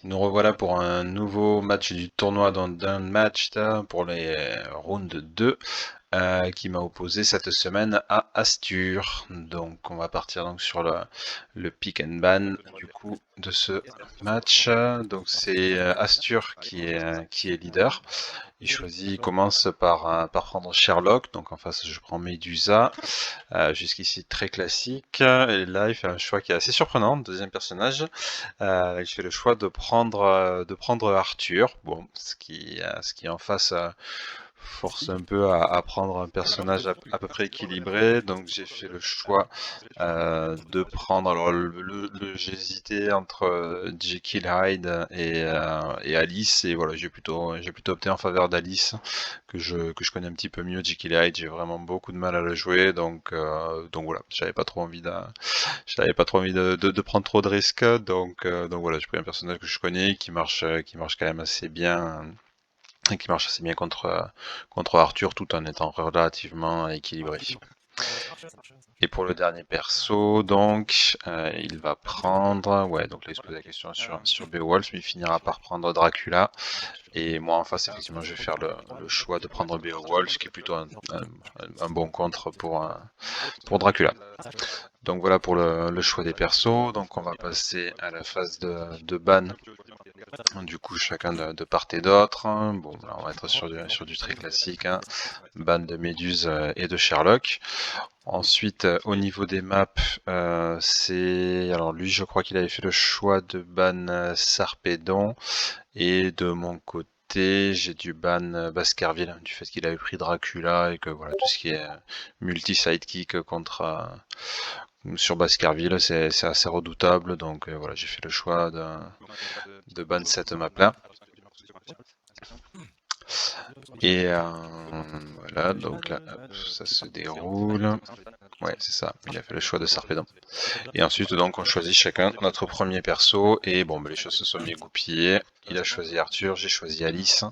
Nous revoilà pour un nouveau match du tournoi dans d'un match pour les rounds 2 qui m'a opposé cette semaine à Astur. Donc on va partir donc sur le pick and ban du coup de ce match. Donc c'est Astur qui est leader. Il commence par prendre Sherlock, donc en face je prends Medusa. Jusqu'ici très classique. Et là il fait un choix qui est assez surprenant, deuxième personnage. Il fait le choix de prendre Arthur, bon, ce qui en face force un peu à prendre un personnage à peu près équilibré, donc j'ai fait le choix de prendre, alors j'hésitais entre Jekyll Hyde et Alice, et voilà, j'ai plutôt opté en faveur d'Alice, que je connais un petit peu mieux. Jekyll Hyde, j'ai vraiment beaucoup de mal à le jouer, donc voilà, j'avais pas trop envie de prendre trop de risques, donc voilà, j'ai pris un personnage que je connais, qui marche quand même assez bien, et qui marche assez bien contre Arthur, tout en étant relativement équilibré. Et pour le dernier perso, donc, il va prendre, ouais, donc là il se pose la question sur Beowulf, mais il finira par prendre Dracula. Et moi en face, effectivement, je vais faire le choix de prendre Beowulf, qui est plutôt un bon contre pour Dracula. Donc voilà pour le choix des persos. Donc on va passer à la phase de ban. Du coup, chacun de part et d'autre. Bon, là on va être sur du très classique, hein. Ban de Méduse et de Sherlock. Ensuite, au niveau des maps, c'est... Alors lui, je crois qu'il avait fait le choix de ban Sarpedon. Et de mon côté, j'ai du ban Baskerville, du fait qu'il avait pris Dracula et que voilà, tout ce qui est multi-sidekick sur Baskerville, c'est assez redoutable. Donc voilà, j'ai fait le choix de ban cette map-là. Et voilà, donc là, hop, ça se déroule. Ouais, c'est ça, il a fait le choix de Sarpedon. Et ensuite, donc, on choisit chacun notre premier perso, et bon, bah, les choses se sont bien goupillées. Il a choisi Arthur, j'ai choisi Alice,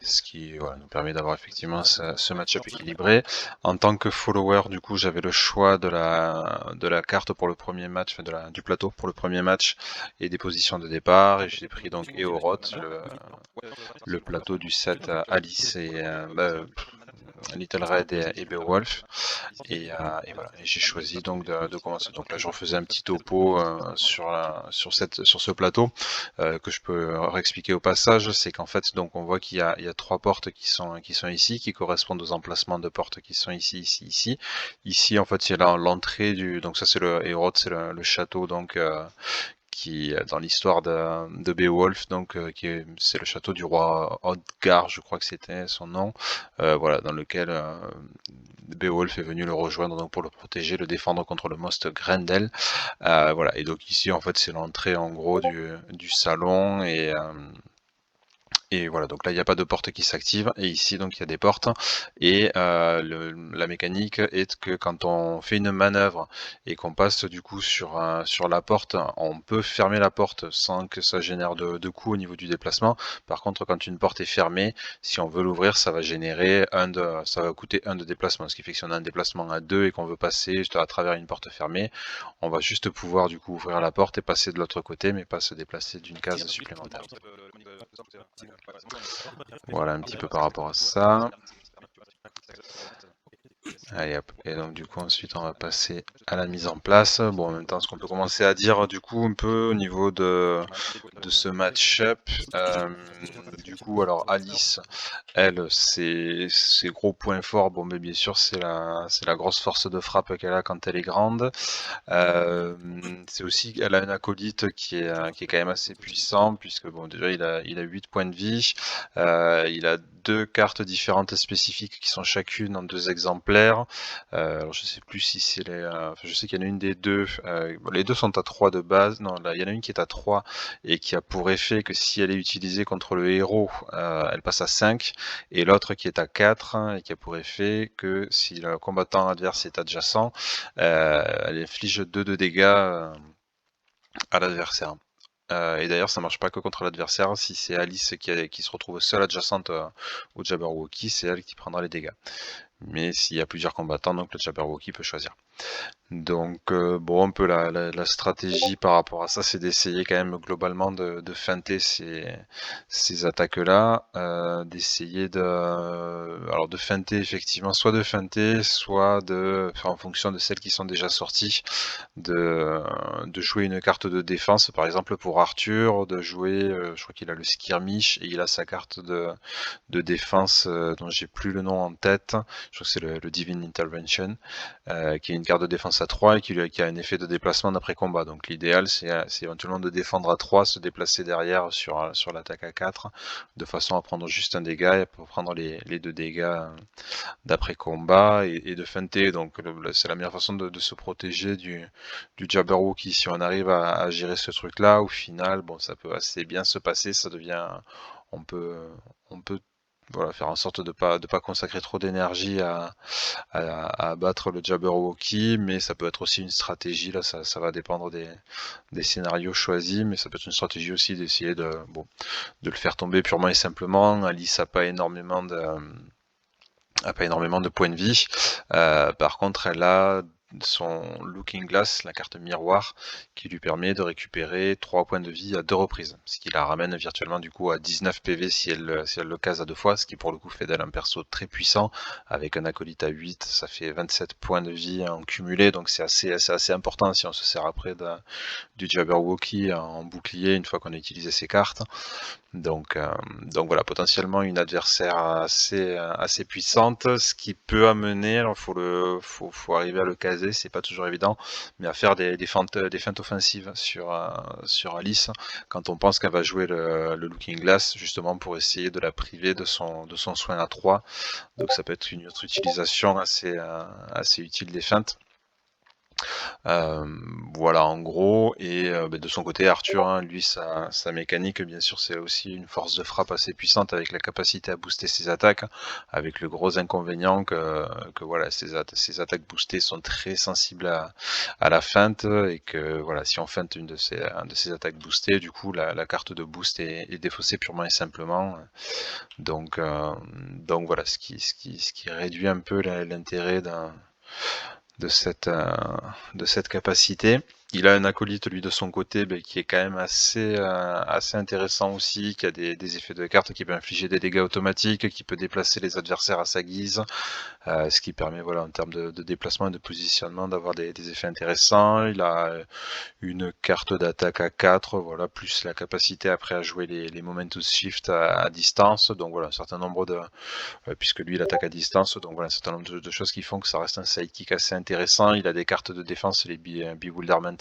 ce qui voilà, nous permet d'avoir effectivement ce match-up équilibré. En tant que follower, du coup, j'avais le choix de la carte pour le premier match, enfin, du plateau pour le premier match, et des positions de départ, et j'ai pris donc Eoroth, le plateau du set Alice et Little Red et Beowulf. Et voilà, et j'ai choisi donc de commencer. Donc là, je refaisais un petit topo sur ce plateau que je peux réexpliquer au passage. C'est qu'en fait, donc on voit il y a trois portes qui sont ici, qui correspondent aux emplacements de portes qui sont ici, ici, ici. Ici, en fait, c'est l'entrée du. Donc ça, c'est le Eorod, c'est le château donc qui dans l'histoire de Beowulf, donc c'est le château du roi Odgar, je crois que c'était son nom, voilà, dans lequel Beowulf est venu le rejoindre donc pour le protéger, le défendre contre le monstre Grendel. Voilà, et donc ici en fait c'est l'entrée en gros du salon et voilà, donc là il n'y a pas de porte qui s'active, et ici donc il y a des portes, et la mécanique est que quand on fait une manœuvre et qu'on passe du coup sur la porte, on peut fermer la porte sans que ça génère de coût au niveau du déplacement. Par contre, quand une porte est fermée, si on veut l'ouvrir, ça va générer ça va coûter un de déplacement, ce qui fait que si on a un déplacement à 2 et qu'on veut passer à travers une porte fermée, on va juste pouvoir du coup ouvrir la porte et passer de l'autre côté, mais pas se déplacer d'une case supplémentaire. Voilà un petit peu par rapport à ça. Allez hop, et donc du coup ensuite on va passer à la mise en place. Bon, en même temps, ce qu'on peut commencer à dire du coup un peu au niveau de ce match-up, du coup alors Alice, elle, ses gros points forts, bon mais bien sûr c'est la grosse force de frappe qu'elle a quand elle est grande. C'est aussi, elle a un acolyte qui est quand même assez puissant, puisque bon, déjà il a 8 points de vie, il a deux cartes différentes spécifiques qui sont chacune en deux exemplaires. Alors je sais plus si c'est enfin, je sais qu'il y en a une des deux, bon, les deux sont à 3 de base, non, là, il y en a une qui est à 3 et qui a pour effet que si elle est utilisée contre le héros, elle passe à 5, et l'autre qui est à 4 hein, et qui a pour effet que si le combattant adverse est adjacent, elle inflige 2 de dégâts à l'adversaire. Et d'ailleurs, ça marche pas que contre l'adversaire. Si c'est Alice qui se retrouve seule adjacente au Jabberwocky, c'est elle qui prendra les dégâts. Mais s'il y a plusieurs combattants, donc le Jabberwocky peut choisir. Donc bon, un peu la stratégie par rapport à ça, c'est d'essayer quand même globalement de feinter ces attaques-là, d'essayer alors de feinter effectivement, soit de feinter, soit de faire en fonction de celles qui sont déjà sorties, de jouer une carte de défense, par exemple pour Arthur, de jouer, je crois qu'il a le skirmish et il a sa carte de défense dont j'ai plus le nom en tête, je crois que c'est le Divine Intervention, qui est une carte de défense à 3 et qui a un effet de déplacement d'après combat. Donc l'idéal c'est éventuellement de défendre à 3, se déplacer derrière sur l'attaque à 4, de façon à prendre juste un dégât et pour prendre les 2 dégâts d'après combat et de feinter. Donc c'est la meilleure façon de se protéger du Jabberwocky. Si on arrive à gérer ce truc là, au final, bon, ça peut assez bien se passer, ça devient, on peut, on peut voilà, faire en sorte de pas consacrer trop d'énergie à abattre le Jabberwocky, mais ça peut être aussi une stratégie, là ça va dépendre des scénarios choisis, mais ça peut être une stratégie aussi d'essayer de le faire tomber purement et simplement. Alice n'a pas énormément de points de vie. Par contre, elle a son Looking Glass, la carte miroir, qui lui permet de récupérer 3 points de vie à 2 reprises, ce qui la ramène virtuellement du coup à 19 PV si elle le case à 2 fois, ce qui pour le coup fait d'elle un perso très puissant, avec un acolyte à 8, ça fait 27 points de vie en cumulé, donc c'est assez important si on se sert après du Jabberwocky en bouclier une fois qu'on a utilisé ses cartes. Donc voilà, potentiellement une adversaire assez puissante, ce qui peut amener, alors faut arriver à le caser, c'est pas toujours évident, mais à faire des feintes offensives sur Alice, quand on pense qu'elle va jouer le Looking Glass, justement pour essayer de la priver de son soin à 3. Donc ça peut être une autre utilisation assez utile des feintes. Voilà en gros, et de son côté Arthur, hein, lui sa mécanique bien sûr c'est aussi une force de frappe assez puissante avec la capacité à booster ses attaques, avec le gros inconvénient que voilà ses attaques boostées sont très sensibles à la feinte, et que voilà si on feinte une de ces attaques boostées, du coup la carte de boost est défaussée purement et simplement. Donc voilà, ce qui réduit un peu l'intérêt de cette, euh, de cette capacité. Il a un acolyte, lui, de son côté, qui est quand même assez intéressant aussi, qui a des effets de carte, qui peut infliger des dégâts automatiques, qui peut déplacer les adversaires à sa guise, ce qui permet, voilà, en termes de déplacement et de positionnement, d'avoir des effets intéressants. Il a une carte d'attaque à 4, voilà, plus la capacité après à jouer les Momentous Shift à distance, donc voilà, un certain nombre puisque lui il attaque à distance, donc voilà un certain nombre de choses qui font que ça reste un sidekick assez intéressant. Il a des cartes de défense, les Bewilderment,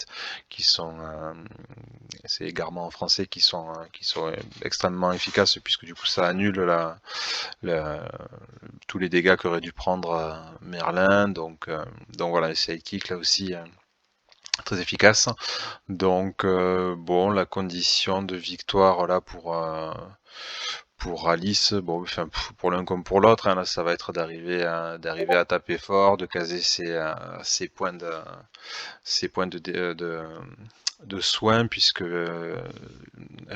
qui sont, c'est égarement en français, qui sont extrêmement efficaces, puisque du coup ça annule tous les dégâts qu'aurait dû prendre Merlin, donc voilà, les sidekicks là aussi très efficaces. Donc bon, la condition de victoire là pour Alice, bon, enfin, pour l'un comme pour l'autre, hein, là, ça va être d'arriver à taper fort, de caser ses points de soins, puisque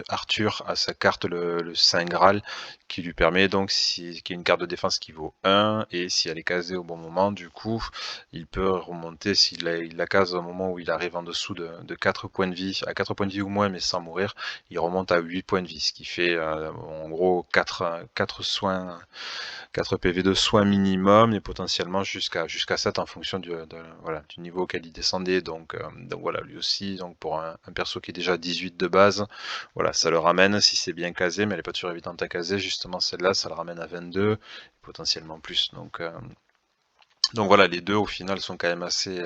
Arthur a sa carte le Saint Graal, qui lui permet donc, qui est une carte de défense qui vaut 1, et si elle est casée au bon moment, du coup, il peut remonter, il la case au moment où il arrive en dessous de 4 points de vie, à 4 points de vie ou moins, mais sans mourir, il remonte à 8 points de vie, ce qui fait en gros 4 soins, 4 PV de soins minimum, et potentiellement jusqu'à 7 en fonction voilà, du niveau auquel il descendait. Donc voilà, lui aussi, donc pour un perso qui est déjà 18 de base, voilà, ça le ramène si c'est bien casé, mais elle n'est pas toujours évidente à caser, justement celle-là, ça le ramène à 22, potentiellement plus. Donc voilà, les deux au final sont quand même assez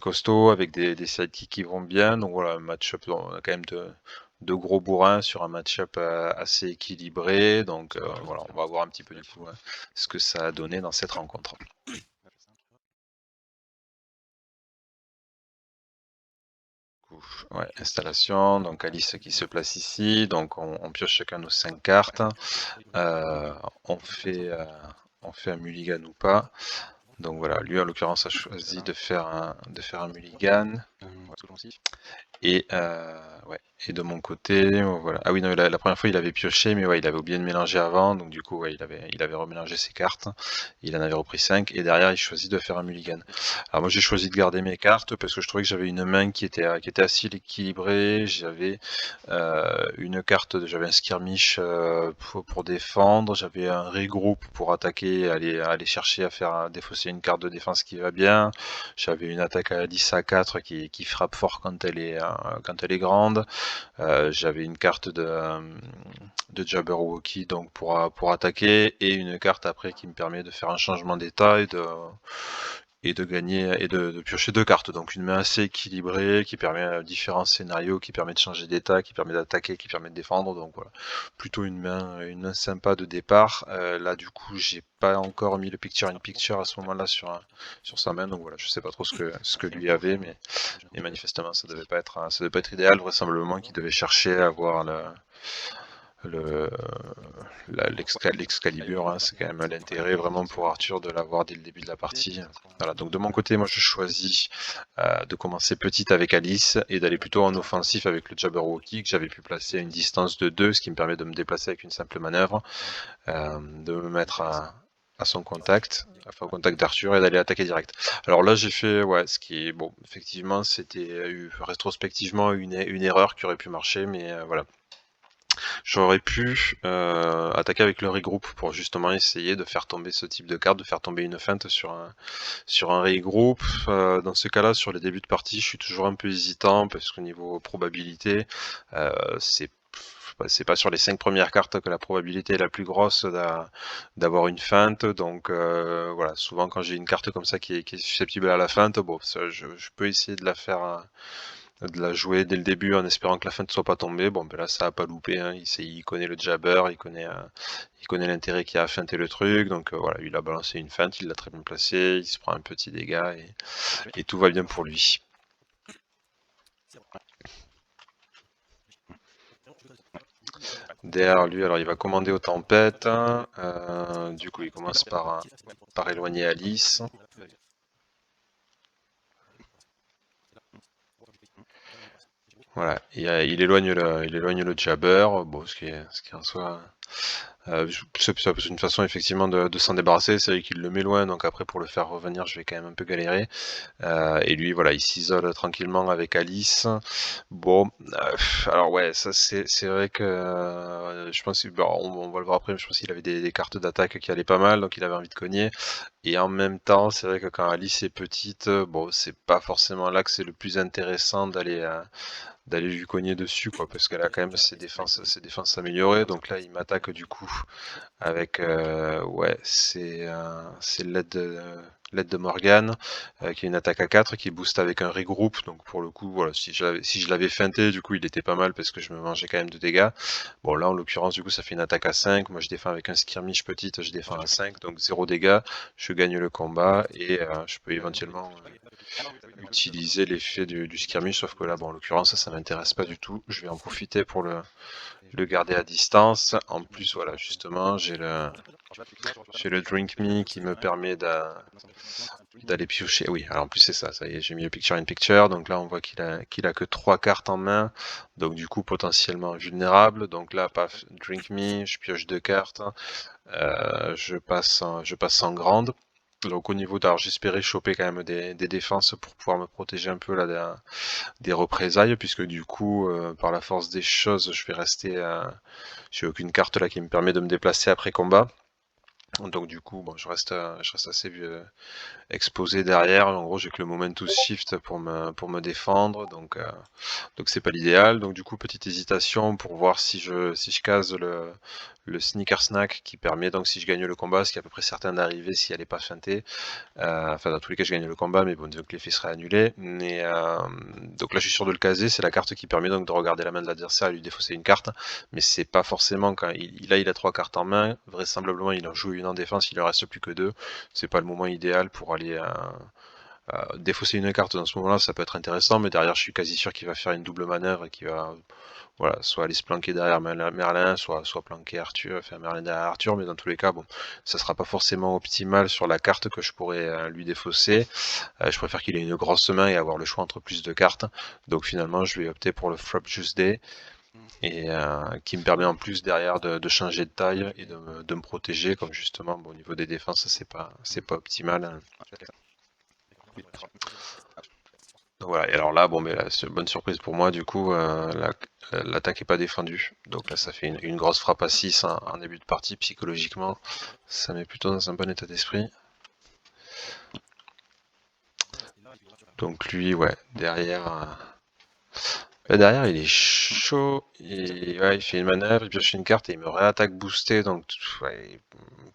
costauds, avec des sidekicks qui vont bien. Donc voilà, un match-up, on a quand même de gros bourrins sur un match-up assez équilibré. Donc voilà, on va voir un petit peu du coup ce que ça a donné dans cette rencontre. Ouais, installation, donc Alice qui se place ici, donc on pioche chacun nos 5 cartes, on fait un mulligan ou pas. Donc voilà, lui en l'occurrence a choisi de faire un mulligan. Et ouais. Et de mon côté, voilà. Ah oui, non, la première fois il avait pioché, mais ouais, il avait oublié de mélanger avant, donc du coup, ouais, il avait remélangé ses cartes. Il en avait repris 5 et derrière il choisit de faire un mulligan. Alors moi j'ai choisi de garder mes cartes parce que je trouvais que j'avais une main qui était assez équilibrée. J'avais une carte, j'avais un skirmish pour défendre, j'avais un regroup pour attaquer, aller chercher à défausser une carte de défense qui va bien. J'avais une attaque à 10 à 4 qui frappe fort quand elle est grande. J'avais une carte de Jabberwocky donc pour attaquer et une carte après qui me permet de faire un changement d'état et de gagner et de piocher 2 cartes. Donc une main assez équilibrée qui permet différents scénarios, qui permet de changer d'état, qui permet d'attaquer, qui permet de défendre. Donc voilà, plutôt une main sympa de départ. Là du coup j'ai pas encore mis le picture in picture à ce moment-là sur sa main. Donc voilà, je sais pas trop ce que lui avait, mais et manifestement ça devait pas être idéal. Vraisemblablement qu'il devait chercher à avoir le l'Excalibur, hein, c'est quand même l'intérêt vraiment pour Arthur de l'avoir dès le début de la partie. Voilà, donc de mon côté, moi je choisis de commencer petite avec Alice et d'aller plutôt en offensif avec le Jabberwocky que j'avais pu placer à une distance de 2, ce qui me permet de me déplacer avec une simple manœuvre, de me mettre à son contact, enfin au contact d'Arthur et d'aller attaquer direct. Alors là j'ai fait, ouais, ce qui est, bon, effectivement c'était rétrospectivement une erreur qui aurait pu marcher, mais voilà. J'aurais pu attaquer avec le regroup pour justement essayer de faire tomber ce type de carte, de faire tomber une feinte sur un regroup. Dans ce cas-là, sur les débuts de partie, je suis toujours un peu hésitant parce qu'au niveau probabilité, c'est pas sur les 5 premières cartes que la probabilité est la plus grosse d'avoir une feinte. Donc voilà, souvent quand j'ai une carte comme ça qui est susceptible à la feinte, bon, ça, je peux essayer de la jouer dès le début en espérant que la fin ne soit pas tombée. Bon, ben là, ça a pas loupé, hein. Il connaît le jabber, il connaît l'intérêt qu'il y a à feinter le truc. Donc voilà, il a balancé une feinte, il l'a très bien placé, il se prend un petit dégât et tout va bien pour lui. Derrière lui, alors il va commander aux tempêtes. Du coup, il commence par éloigner Alice. Voilà, il éloigne le jabber, bon, ce qui est en soi. C'est une façon effectivement de s'en débarrasser, c'est vrai qu'il le met loin, donc après pour le faire revenir je vais quand même un peu galérer. Et lui voilà, il s'isole tranquillement avec Alice. Bon, alors ouais, ça c'est vrai que je pense que, bon, on va le voir après, mais je pense qu'il avait des cartes d'attaque qui allaient pas mal, donc il avait envie de cogner. Et en même temps, c'est vrai que quand Alice est petite, bon, c'est pas forcément là que c'est le plus intéressant d'aller lui cogner dessus, quoi, parce qu'elle a quand même ses défenses améliorées. Donc là, il m'attaque du coup avec, ouais, c'est l'aide de Morgane, qui est une attaque à 4 qui booste avec un regroup. Donc pour le coup, voilà, si je l'avais feinté, du coup, il était pas mal parce que je me mangeais quand même de dégâts. Bon, là, en l'occurrence, du coup, ça fait une attaque à 5. Moi, je défends avec un skirmish petite, je défends à 5, donc 0 dégâts. Je gagne le combat et je peux éventuellement utiliser l'effet du skirmish, sauf que là, bon, en l'occurrence, ça m'intéresse pas du tout. Je vais en profiter pour le garder à distance. En plus, voilà, justement, j'ai le Drink Me qui me permet d'aller piocher. Oui, alors en plus c'est ça y est, j'ai mis le Picture in Picture, donc là on voit qu'il a que 3 cartes en main, donc du coup potentiellement vulnérable. Donc là, paf, Drink Me, je pioche 2 cartes, je passe en grande. Donc au niveau d'art, j'espérais choper quand même des défenses pour pouvoir me protéger un peu là des représailles, puisque du coup, par la force des choses, je vais rester j'ai aucune carte là qui me permet de me déplacer après combat. Donc du coup, bon, je reste assez exposé derrière. En gros, j'ai que le Momentum Shift pour me défendre, donc c'est pas l'idéal. Donc du coup, petite hésitation pour voir si je case le Sneaker Snack qui permet donc si je gagne le combat, ce qui est à peu près certain d'arriver si elle est pas feintée. Enfin, dans tous les cas, je gagne le combat, mais bon, donc l'effet serait annulé. Mais donc là, je suis sûr de le caser. C'est la carte qui permet donc de regarder la main de l'adversaire et lui défausser une carte. Mais c'est pas forcément quand il a 3 cartes en main. Vraisemblablement, il en joue une en défense. Il ne reste plus que 2. C'est pas le moment idéal pour aller Défausser une carte dans ce moment-là, ça peut être intéressant, mais derrière, je suis quasi sûr qu'il va faire une double manœuvre et qu'il va, voilà, soit aller se planquer derrière Merlin, soit planquer Arthur, faire Merlin derrière Arthur, mais dans tous les cas, bon, ça sera pas forcément optimal sur la carte que je pourrais lui défausser. Je préfère qu'il ait une grosse main et avoir le choix entre plus de cartes. Donc finalement, je vais opter pour le Frap Just Day, et qui me permet en plus derrière de changer de taille et de me protéger, comme justement, bon, au niveau des défenses, c'est pas optimal, hein. Donc voilà, et alors là, bon, mais là, c'est une bonne surprise pour moi, du coup, l'attaque est pas défendue. Donc là, ça fait une grosse frappe à 6 en début de partie, psychologiquement. Ça met plutôt dans un bon état d'esprit. Donc lui, ouais, derrière, il est chaud, et ouais, il fait une manœuvre, il pioche une carte et il me réattaque boosté, donc ouais, il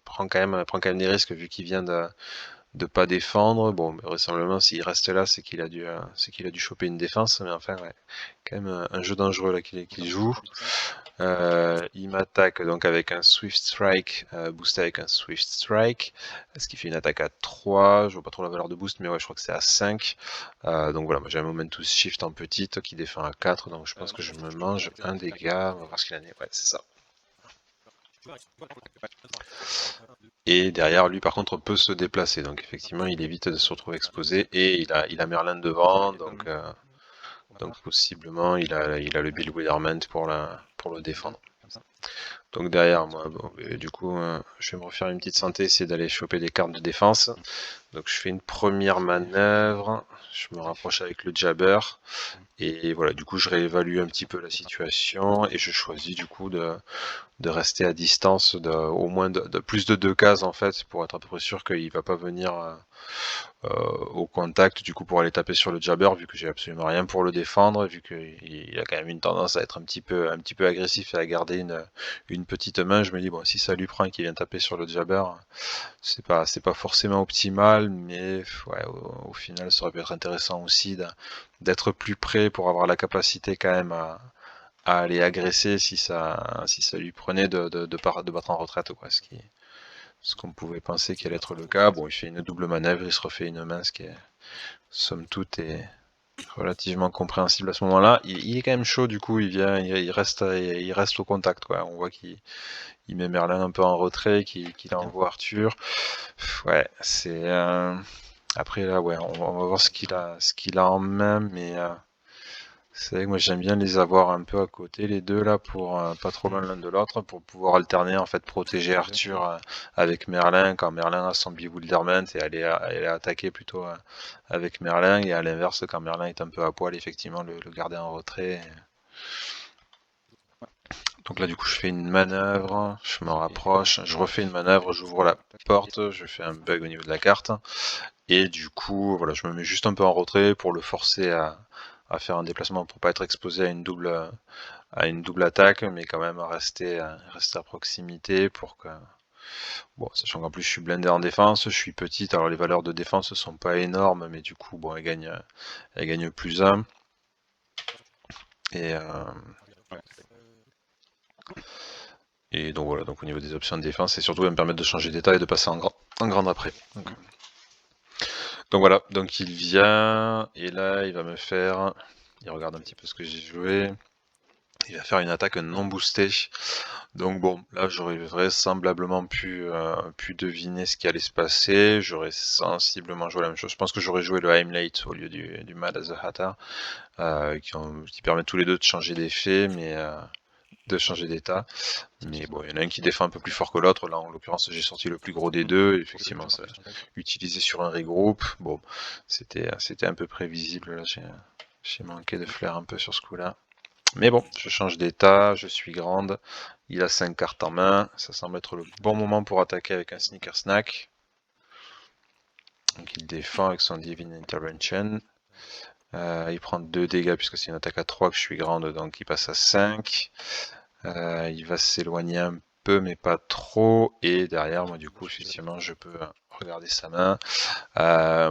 prend quand même des risques vu qu'il vient de pas défendre. Bon, mais vraisemblablement, s'il reste là, c'est qu'il a dû choper une défense, mais enfin, ouais, quand même un jeu dangereux là qu'il joue. Il m'attaque donc avec un Swift Strike, boosté avec un Swift Strike, ce qui fait une attaque à 3, je vois pas trop la valeur de boost, mais ouais, je crois que c'est à 5. Donc voilà, moi j'ai un Momentum Shift en petite qui défend à 4, donc je pense que je me mange un dégât, on va voir ce qu'il en est, ouais, c'est ça. Et derrière, lui par contre peut se déplacer, donc effectivement il évite de se retrouver exposé, et il a Merlin devant, donc possiblement il a le Bewilderment pour le défendre. Donc derrière moi, bon, du coup, je vais me refaire une petite santé, essayer d'aller choper des cartes de défense. Donc je fais une première manœuvre, je me rapproche avec le Jabber, et voilà, du coup je réévalue un petit peu la situation, et je choisis du coup de rester à distance au moins de plus de 2 cases en fait, pour être à peu près sûr qu'il va pas venir au contact, du coup pour aller taper sur le Jabber, vu que j'ai absolument rien pour le défendre, vu qu'il a quand même une tendance à être un petit peu agressif et à garder une petite main. Je me dis, bon, si ça lui prend et qu'il vient taper sur le Jabber, c'est pas forcément optimal, mais ouais, au final ça aurait pu être intéressant aussi d'être plus près pour avoir la capacité quand même à aller agresser si ça lui prenait de battre en retraite, quoi, ce qu'on pouvait penser qu'allait être le cas. Bon, il fait une double manœuvre, il se refait une main, ce qui est, somme toute, est relativement compréhensible à ce moment-là. Il est quand même chaud, du coup, il reste au contact, quoi. On voit qu'il met Merlin un peu en retrait, qu'il envoie Arthur. Ouais, c'est... Après, là, ouais, on va voir ce qu'il a en main, mais... c'est vrai que moi j'aime bien les avoir un peu à côté les deux là, pour pas trop loin l'un de l'autre, pour pouvoir alterner, en fait, protéger Arthur avec Merlin quand Merlin a son Bewilderment, et aller attaquer plutôt avec Merlin, et à l'inverse quand Merlin est un peu à poil, effectivement le garder en retrait. Donc là du coup je fais une manœuvre, je me rapproche, je refais une manœuvre, j'ouvre la porte, je fais un bug au niveau de la carte, et du coup voilà, je me mets juste un peu en retrait pour le forcer à faire un déplacement, pour pas être exposé à une double attaque, mais quand même rester à proximité pour que... Bon, sachant qu'en plus je suis blindé en défense, je suis petite, alors les valeurs de défense sont pas énormes, mais du coup, bon, elle gagne plus 1. Et, et donc voilà, donc au niveau des options de défense, et surtout, elle me permettre de changer d'état et de passer en grande après. Donc voilà, donc il vient, et là, il va me faire... Il regarde un petit peu ce que j'ai joué. Il va faire une attaque non boostée. Donc bon, là j'aurais vraisemblablement pu deviner ce qui allait se passer. J'aurais sensiblement joué la même chose. Je pense que j'aurais joué le Heimlate au lieu du Mad as a Hatter, qui permettent tous les deux de changer d'effet, mais de changer d'état. Mais bon, il y en a un qui défend un peu plus fort que l'autre. Là, en l'occurrence, j'ai sorti le plus gros des deux. Effectivement, ça utilisé sur un regroup. Bon, c'était un peu prévisible. Là, j'ai manqué de flair un peu sur ce coup-là. Mais bon, je change d'état, je suis grande, il a 5 cartes en main, ça semble être le bon moment pour attaquer avec un Sneaker Snack. Donc il défend avec son Divine Intervention. Il prend 2 dégâts puisque c'est une attaque à 3 que je suis grande, donc il passe à 5. Il va s'éloigner un peu mais pas trop, et derrière moi du coup effectivement je peux regarder sa main.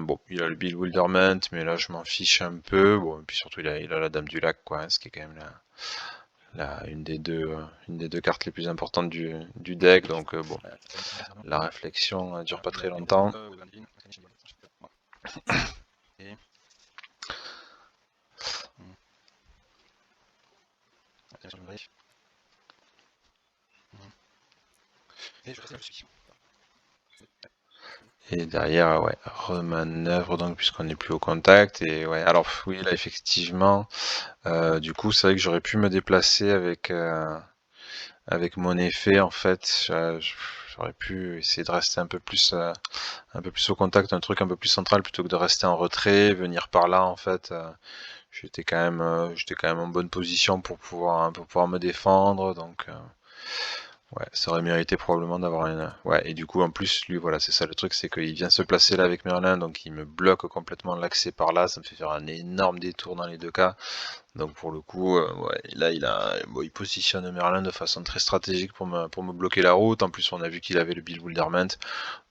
Bon, il a le Bewilderment, mais là je m'en fiche un peu. Bon, et puis surtout il a la Dame du Lac, quoi, hein, ce qui est quand même une des deux cartes les plus importantes du deck, donc bon, la réflexion dure pas très longtemps. Et derrière, ouais, remanœuvre donc puisqu'on n'est plus au contact. Et ouais, alors oui, là effectivement, du coup, c'est vrai que j'aurais pu me déplacer avec mon effet en fait. J'aurais pu essayer de rester un peu plus au contact, un truc un peu plus central plutôt que de rester en retrait, venir par là en fait. J'étais quand même en bonne position pour pouvoir me défendre, donc ouais, ça aurait mérité probablement d'avoir une. Ouais, et du coup en plus lui, voilà, c'est ça le truc, c'est qu'il vient se placer là avec Merlin, donc il me bloque complètement l'accès par là, ça me fait faire un énorme détour dans les deux cas. Donc pour le coup, ouais, là bon, il positionne Merlin de façon très stratégique pour me bloquer la route. En plus, on a vu qu'il avait le bewilderment,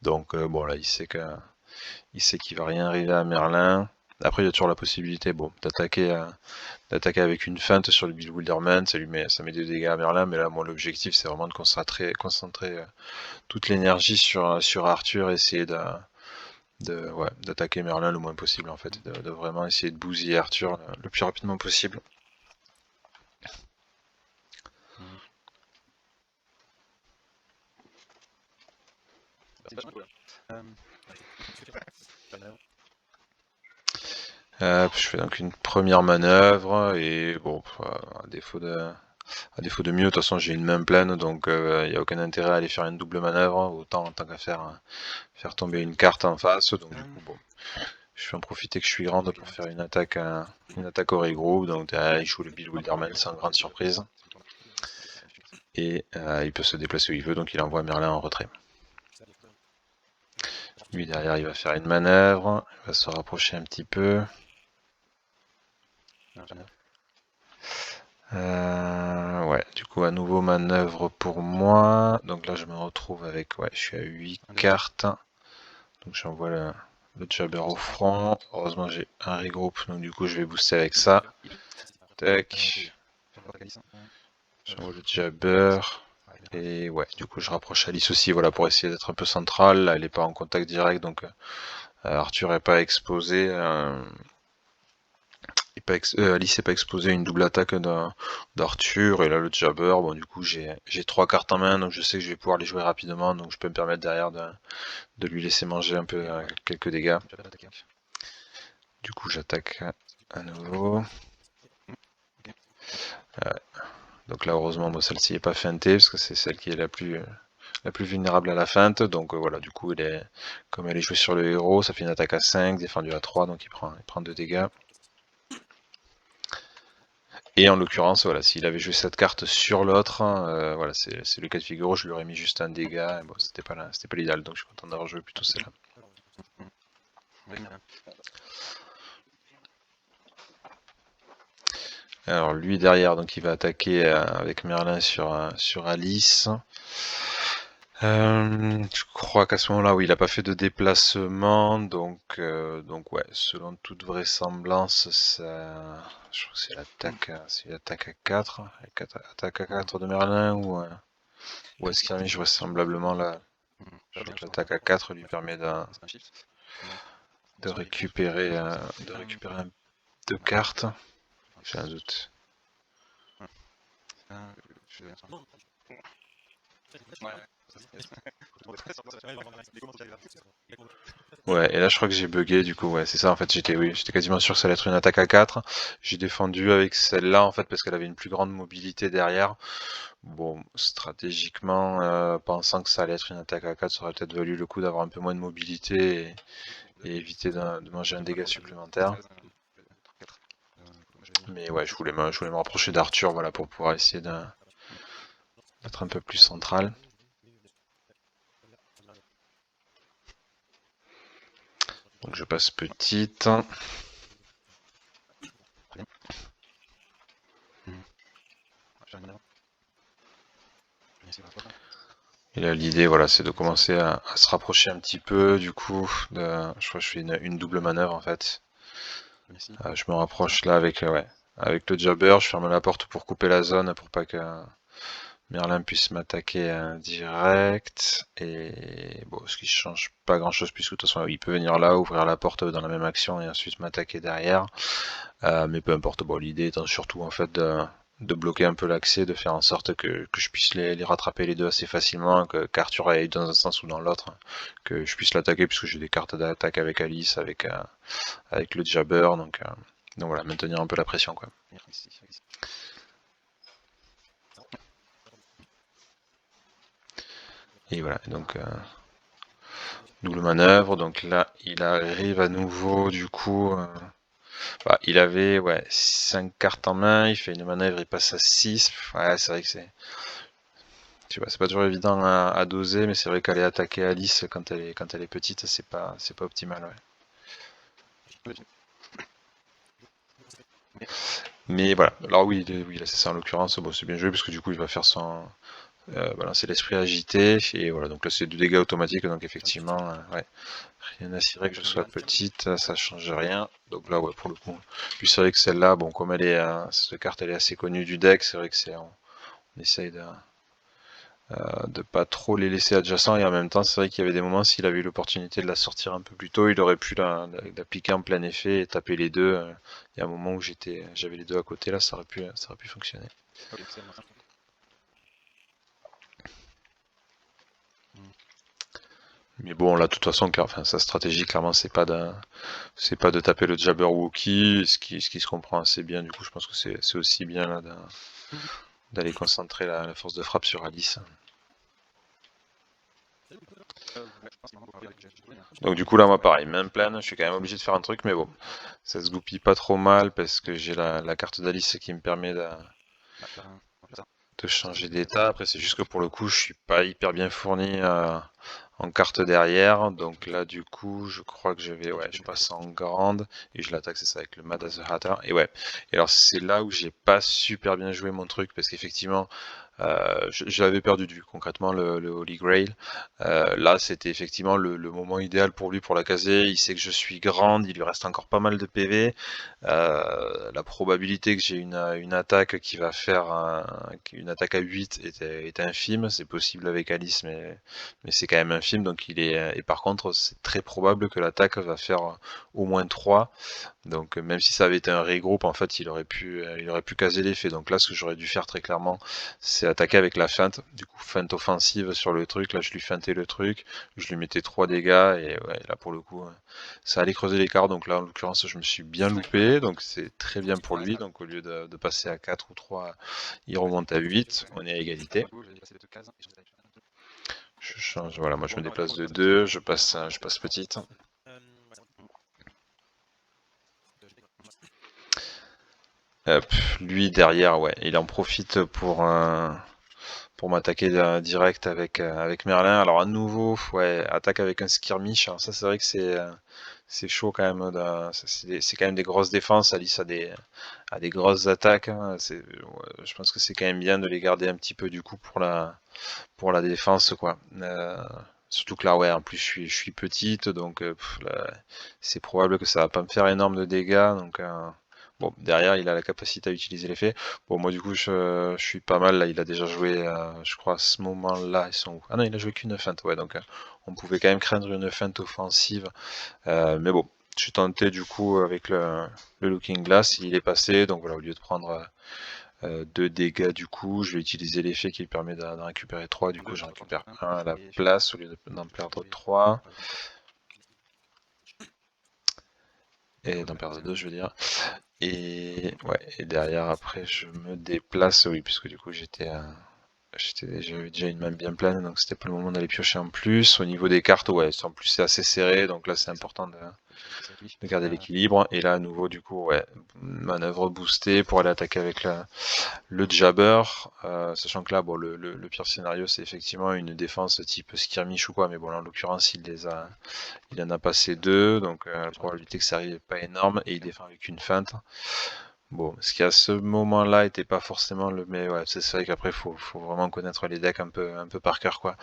donc bon là, il sait qu'il va rien arriver à Merlin. Après, il y a toujours la possibilité, bon, d'attaquer avec une feinte sur le bewilderment, ça met des dégâts à Merlin, mais là, moi, l'objectif, c'est vraiment de concentrer toute l'énergie sur Arthur, essayer ouais, d'attaquer Merlin le moins possible, en fait, de vraiment essayer de bousiller Arthur le plus rapidement possible. Je fais donc une première manœuvre et bon, à défaut de mieux, de toute façon j'ai une main pleine, donc il n'y a aucun intérêt à aller faire une double manœuvre, autant en tant qu'à faire tomber une carte en face, donc du coup bon, je vais en profiter que je suis grande pour faire une attaque au regroupe, donc derrière il joue le bewilderment sans grande surprise, et il peut se déplacer où il veut, donc il envoie Merlin en retrait. Lui derrière il va faire une manœuvre, il va se rapprocher un petit peu. Ouais, du coup à nouveau manœuvre pour moi, donc là je me retrouve avec, ouais, je suis à 8 cartes, donc j'envoie le jabber au front. Heureusement j'ai un regroup, donc du coup je vais booster avec ça. Tac, j'envoie le jabber, et ouais, du coup je rapproche Alice aussi, voilà, pour essayer d'être un peu centrale. Là, elle n'est pas en contact direct, donc Arthur n'est pas exposé. Alice n'est pas exposé à une double attaque d'Arthur, et là le jabber, bon du coup j'ai 3 cartes en main, donc je sais que je vais pouvoir les jouer rapidement, donc je peux me permettre derrière de lui laisser manger un peu quelques dégâts. Du coup j'attaque à nouveau. Donc là heureusement celle-ci n'est pas feintée, parce que c'est celle qui est la plus vulnérable à la feinte, donc voilà, du coup comme elle est jouée sur le héros, ça fait une attaque à 5, défendu à 3, donc il prend 2 dégâts. Et en l'occurrence, voilà, s'il avait joué cette carte sur l'autre, voilà, c'est le cas de figure où je lui aurais mis juste un dégât, et bon, c'était pas l'idéal, donc je suis content d'avoir joué plutôt celle-là. Alors lui derrière, donc il va attaquer avec Merlin sur Alice. Je crois qu'à ce moment-là, oui, il n'a pas fait de déplacement, donc ouais, selon toute vraisemblance, je crois que c'est l'attaque à 4, attaque à 4 de Merlin, ou est-ce qu'il y vraisemblablement là, avec l'attaque à 4 lui permet de récupérer 2 cartes, j'ai un doute. Ouais, et là je crois que j'ai bugué du coup, ouais, c'est ça en fait, j'étais quasiment sûr que ça allait être une attaque à 4. J'ai défendu avec celle-là en fait parce qu'elle avait une plus grande mobilité derrière. Bon, stratégiquement, pensant que ça allait être une attaque à 4, ça aurait peut-être valu le coup d'avoir un peu moins de mobilité et éviter de manger un dégât supplémentaire. Mais ouais, je voulais me rapprocher d'Arthur, voilà, pour pouvoir essayer d'être un peu plus central. Donc je passe petite. Et là l'idée, voilà, c'est de commencer à se rapprocher un petit peu, du coup, je crois que je fais une double manœuvre en fait. Je me rapproche là avec le jabber, je ferme la porte pour couper la zone, pour pas que Merlin puisse m'attaquer direct. Et bon, ce qui change pas grand chose, puisque de toute façon il peut venir là, ouvrir la porte dans la même action et ensuite m'attaquer derrière. Mais peu importe, bon, l'idée étant surtout en fait de bloquer un peu l'accès, de faire en sorte que je puisse les rattraper les deux assez facilement, qu'Arthur aille dans un sens ou dans l'autre, que je puisse l'attaquer puisque j'ai des cartes d'attaque avec Alice, avec le Jabber, donc voilà, maintenir un peu la pression quoi. Et voilà, donc double manœuvre, donc là il arrive à nouveau du coup. Bah, il avait ouais, 5 cartes en main, il fait une manœuvre, il passe à 6. Ouais, c'est vrai que c'est pas toujours évident à doser, mais c'est vrai qu'aller attaquer Alice quand elle est petite, c'est pas optimal. Ouais. Mais voilà, alors oui, oui là c'est ça en l'occurrence, bon, c'est bien joué parce que du coup il va faire son balancer l'esprit agité, et voilà, donc là c'est 2 dégâts automatiques, donc effectivement, ouais, rien à cirer que je sois petite, ça change rien. Donc là, ouais, pour le coup. Puis c'est vrai que celle-là, bon, comme elle est, cette carte elle est assez connue du deck, c'est vrai que on essaye de pas trop les laisser adjacents, et en même temps c'est vrai qu'il y avait des moments, s'il avait eu l'opportunité de la sortir un peu plus tôt, il aurait pu la piquer en plein effet et taper les deux. Il y a un moment où j'avais les deux à côté, là ça aurait pu fonctionner. Mais bon, là de toute façon, enfin, sa stratégie clairement c'est pas de taper le Jabberwocky, ce qui se comprend assez bien. Du coup je pense que c'est aussi bien là d'aller concentrer la force de frappe sur Alice. Donc du coup là moi pareil, main pleine, je suis quand même obligé de faire un truc, mais bon, ça se goupille pas trop mal parce que j'ai la carte d'Alice qui me permet de changer d'état. Après c'est juste que pour le coup je suis pas hyper bien fourni en carte derrière, donc là du coup je crois que je passe en grande et je l'attaque, c'est ça, avec le Mad as a Hatter. Et ouais, et alors c'est là où j'ai pas super bien joué mon truc, parce qu'effectivement je l'avais perdu de vue concrètement, le Holy Grail. Là c'était effectivement le moment idéal pour lui pour la caser, il sait que je suis grande, il lui reste encore pas mal de PV. La probabilité que j'ai une attaque qui va faire une attaque à 8 est infime, c'est possible avec Alice, mais c'est quand même infime, donc et par contre c'est très probable que l'attaque va faire au moins 3. Donc même si ça avait été un regroupe, en fait il aurait pu caser l'effet. Donc là ce que j'aurais dû faire très clairement, c'est attaquer avec la feinte, du coup feinte offensive sur le truc. Là je lui feintais le truc, je lui mettais 3 dégâts, et ouais, là pour le coup ça allait creuser l'écart. Donc là en l'occurrence je me suis bien loupé, donc c'est très bien pour lui. Donc au lieu de passer à 4 ou 3, il remonte à 8, on est à égalité. Je change, voilà, moi je me déplace de 2, je passe petite. Lui derrière, ouais, il en profite pour m'attaquer direct avec Merlin. Alors à nouveau, ouais, attaque avec un skirmish. Alors ça c'est vrai que c'est chaud quand même. C'est quand même des grosses défenses. Alice a des grosses attaques, hein. Ouais, je pense que c'est quand même bien de les garder un petit peu du coup pour la défense, quoi. Surtout que là, ouais, en plus je suis petite, donc c'est probable que ça va pas me faire énorme de dégâts. Donc bon, derrière, il a la capacité à utiliser l'effet. Bon, moi du coup, je suis pas mal là. Il a déjà joué, je crois, à ce moment-là. Ils sont où? Ah non, il a joué qu'une feinte, ouais. Donc on pouvait quand même craindre une feinte offensive. Mais bon, je suis tenté du coup avec le Looking Glass. Il est passé, donc voilà, au lieu de prendre 2 dégâts, du coup je vais utiliser l'effet qui permet d'en récupérer 3, du coup j'en récupère 1 à la place au lieu d'en perdre 3, et d'en perdre 2 je veux dire. Et ouais, et derrière après je me déplace, oui, puisque du coup j'avais déjà une main bien pleine, donc c'était pas le moment d'aller piocher en plus. Au niveau des cartes, ouais, en plus c'est assez serré, donc là c'est important de garder l'équilibre. Et là à nouveau du coup, ouais, manœuvre boostée pour aller attaquer avec le Jabber, sachant que là, bon, le pire scénario, c'est effectivement une défense type skirmish ou quoi, mais bon, là, en l'occurrence, il en a passé 2, donc la probabilité que ça arrive n'est pas énorme, et il défend avec une feinte. Bon, ce qui à ce moment-là était pas forcément mais ouais, c'est vrai qu'après, faut vraiment connaître les decks un peu par cœur, quoi.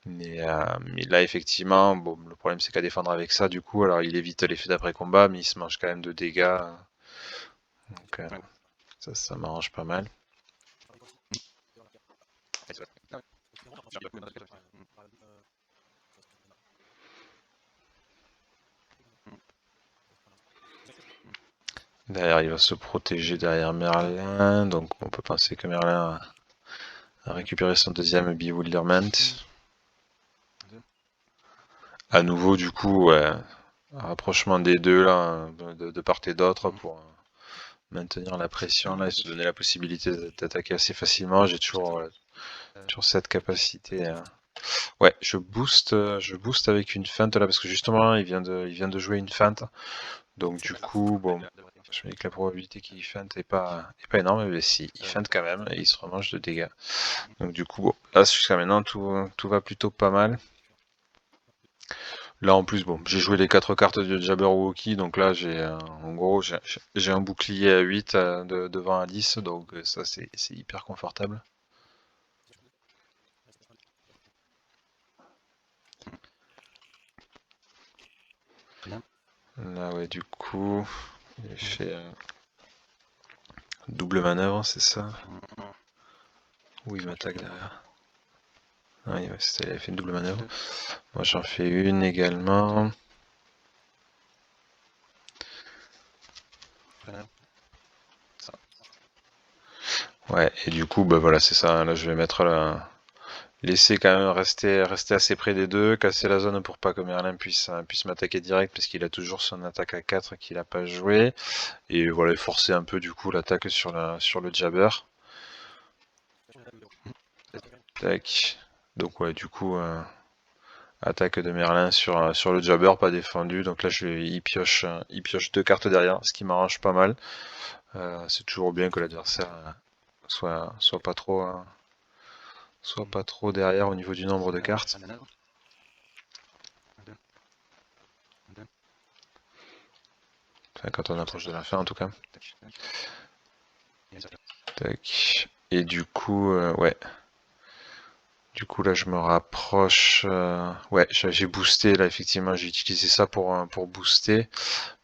Mais là, effectivement, bon, le problème, c'est qu'à défendre avec ça, du coup, alors il évite l'effet d'après-combat, mais il se mange quand même de dégâts, donc ça m'arrange pas mal. Derrière, il va se protéger derrière Merlin, donc on peut penser que Merlin a récupéré son deuxième Bewilderment. À nouveau, du coup, ouais, un rapprochement des deux là, de part et d'autre pour maintenir la pression là et se donner la possibilité d'attaquer assez facilement. J'ai toujours cette capacité. Ouais, je booste avec une feinte là parce que justement il vient de jouer une feinte. Donc du coup, bon, je me dis que la probabilité qu'il feinte est pas énorme, mais si, il feinte quand même et il se remange de dégâts. Donc du coup, bon, là jusqu'à maintenant tout va plutôt pas mal. Là en plus, bon, j'ai joué les 4 cartes de Jabberwocky, donc là j'ai en gros j'ai un bouclier à 8 devant à 10, donc ça c'est hyper confortable. Là ouais, du coup, j'ai fait double manœuvre, c'est ça? Ou il m'attaque derrière? Ah oui, ouais, c'est ça, il avait fait une double manœuvre. Moi j'en fais une également. Ouais, et du coup, bah voilà, c'est ça. Là, je vais mettre la... Laisser quand même rester assez près des deux, casser la zone pour pas que Merlin puisse m'attaquer direct, parce qu'il a toujours son attaque à 4 qu'il a pas joué. Et voilà, forcer un peu du coup l'attaque sur le jabber. Tac. Donc ouais, du coup, attaque de Merlin sur le jabber, pas défendu. Donc là, il pioche 2 cartes derrière, ce qui m'arrange pas mal. C'est toujours bien que l'adversaire soit pas trop... soit pas trop derrière au niveau du nombre de cartes. Enfin, quand on approche de la fin en tout cas. Tac. Et du coup, ouais. Du coup là je me rapproche. Ouais, j'ai boosté là effectivement, j'ai utilisé ça pour booster.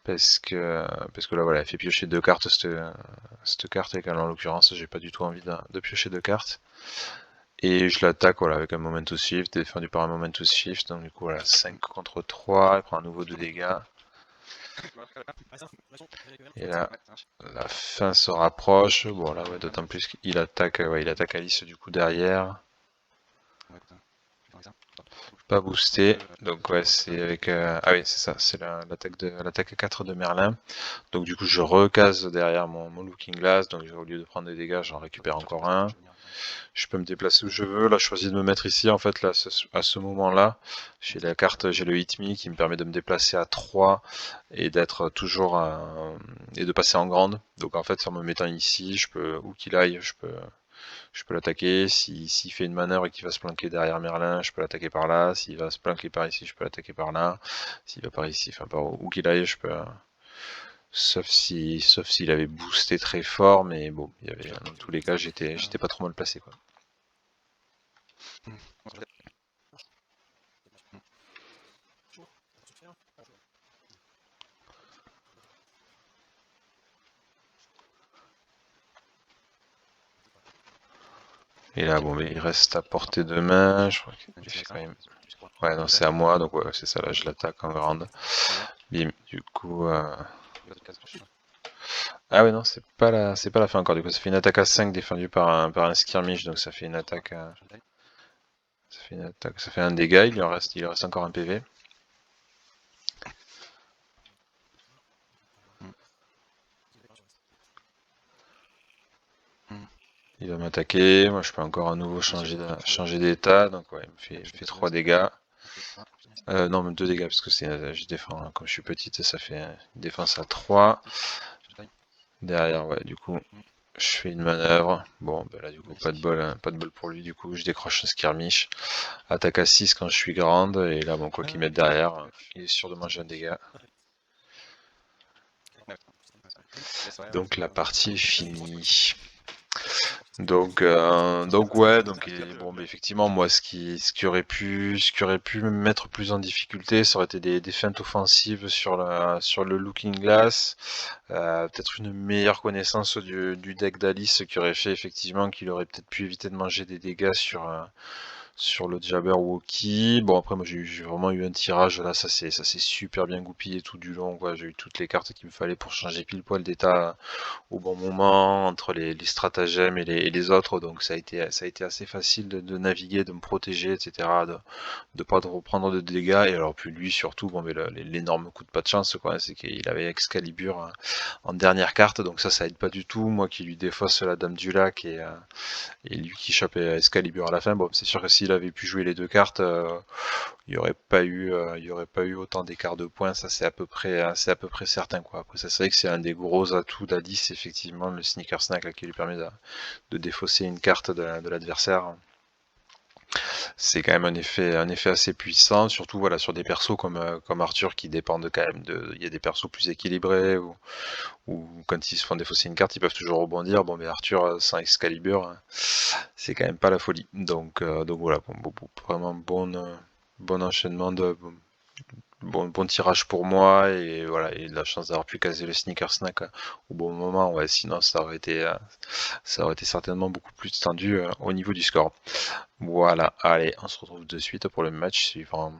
Parce que là voilà, elle fait piocher 2 cartes cette carte, et en l'occurrence j'ai pas du tout envie de piocher 2 cartes. Et je l'attaque voilà, avec un Momentus Shift, défendu par un Momentus Shift. Donc du coup voilà, 5 contre 3, elle prend à nouveau 2 dégâts. Et là, la fin se rapproche. Bon là ouais, d'autant plus qu'il attaque, il attaque Alice du coup derrière. Pas boosté. Donc ouais, c'est avec... ah oui, c'est ça, c'est l'attaque 4 de Merlin. Donc du coup, je recase derrière mon Looking Glass. Donc au lieu de prendre des dégâts, j'en récupère encore un. Je peux me déplacer où je veux. Là, je choisis de me mettre ici. En fait, là, à ce moment-là, j'ai la carte, j'ai le Hit Me qui me permet de me déplacer à 3 et d'être toujours et de passer en grande. Donc en fait, en me mettant ici, je peux, où qu'il aille, je peux l'attaquer. S'il fait une manœuvre et qu'il va se planquer derrière Merlin, je peux l'attaquer par là. S'il va se planquer par ici, je peux l'attaquer par là. S'il va par ici, enfin par où qu'il aille, je peux. Sauf s'il avait boosté très fort, mais bon, il y avait, dans tous les cas, j'étais pas trop mal placé quoi. Et là, bon, mais il reste à portée de main. Je crois qu'il fait quand même. Ouais, non, c'est à moi, donc ouais, c'est ça, là, je l'attaque en grande. Bim, du coup. Ah ouais, non, c'est pas la fin encore, du coup, ça fait une attaque à 5 défendue par un skirmish, donc ça fait une attaque. Ça fait un dégât, il reste encore un PV. Il va m'attaquer, moi je peux encore à nouveau changer d'état, donc ouais, il me fait 3 dégâts. Non, mais 2 dégâts, parce que je défends, hein, comme je suis petite, ça fait une défense à 3. Derrière, ouais, du coup, je fais une manœuvre. Bon, ben là, du coup, pas de bol, hein, pas de bol pour lui, du coup, je décroche un skirmish. Attaque à 6 quand je suis grande, et là, bon, quoi qu'il mette derrière, il est sûr de manger un dégât. Donc la partie est finie. Donc ouais, bon, mais effectivement, moi, ce qui aurait pu me mettre plus en difficulté, ça aurait été des feintes offensives sur le Looking Glass, peut-être une meilleure connaissance du deck d'Alice qui aurait fait effectivement qu'il aurait peut-être pu éviter de manger des dégâts sur le Jabberwocky. Bon, après, moi, j'ai vraiment eu un tirage là, ça s'est super bien goupillé tout du long, quoi. J'ai eu toutes les cartes qu'il me fallait pour changer pile poil d'état au bon moment, entre les stratagèmes et les autres, donc ça a été assez facile de naviguer, de me protéger, etc., de pas de reprendre de dégâts, et alors puis lui surtout, bon, mais l'énorme coup de pas de chance, quoi, c'est qu'il avait Excalibur en dernière carte, donc ça aide pas du tout, moi qui lui défausse la Dame du Lac, et lui qui chope Excalibur à la fin, bon, c'est sûr que s'il avait pu jouer les deux cartes, il n'y aurait pas eu, autant d'écart de points, ça c'est à peu près certain, quoi. Après, ça c'est vrai que c'est un des gros atouts d'Alice, effectivement, le Sneaker Snack là, qui lui permet de défausser une carte de l'adversaire. C'est quand même un effet assez puissant, surtout voilà sur des persos comme Arthur qui dépendent quand même il y a des persos plus équilibrés ou quand ils se font défausser une carte, ils peuvent toujours rebondir. Bon, mais Arthur sans Excalibur, c'est quand même pas la folie. Donc voilà, vraiment bon enchaînement bon tirage pour moi, et voilà, et la chance d'avoir pu caser le Sneaker Snack au bon moment. Ouais, sinon ça aurait été certainement beaucoup plus tendu au niveau du score. Voilà, allez, on se retrouve de suite pour le match suivant.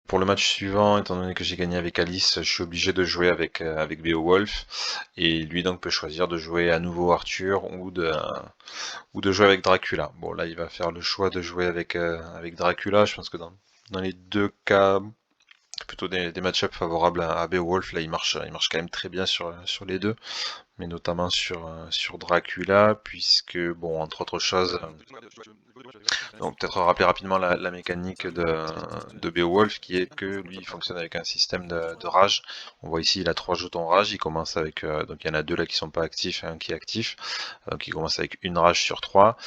Pour le match suivant, étant donné que j'ai gagné avec Alice, je suis obligé de jouer avec Beowulf, et lui donc peut choisir de jouer à nouveau Arthur ou de jouer avec Dracula. Bon, là il va faire le choix de jouer avec Dracula. Je pense que dans les deux cas, plutôt des match-ups favorables à Beowulf. Là il marche quand même très bien sur les deux, mais notamment sur Dracula, puisque, bon, entre autres choses, donc peut-être rappeler rapidement la mécanique de Beowulf, qui est que lui, il fonctionne avec un système de rage. On voit ici, il a 3 jetons rage, il commence avec, donc il y en a 2 là qui sont pas actifs et un qui est actif, donc il commence avec une rage sur 3,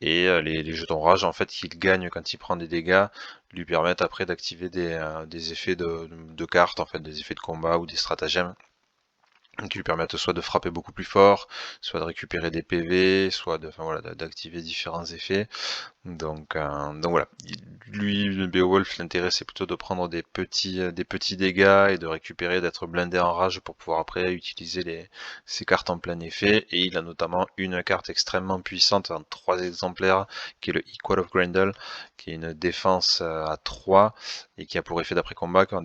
et les jetons rage, en fait, qu'il gagne quand il prend des dégâts, lui permettent après d'activer des effets de cartes, en fait, des effets de combat ou des stratagèmes qui lui permettent soit de frapper beaucoup plus fort, soit de récupérer des PV, enfin voilà, d'activer différents effets. Donc voilà, lui, le Beowulf, l'intérêt c'est plutôt de prendre des petits dégâts et de récupérer, d'être blindé en rage pour pouvoir après utiliser ses cartes en plein effet. Et il a notamment une carte extrêmement puissante en 3 exemplaires, qui est le Equal of Grendel, qui est une défense à 3 et qui a pour effet d'après combat qu'en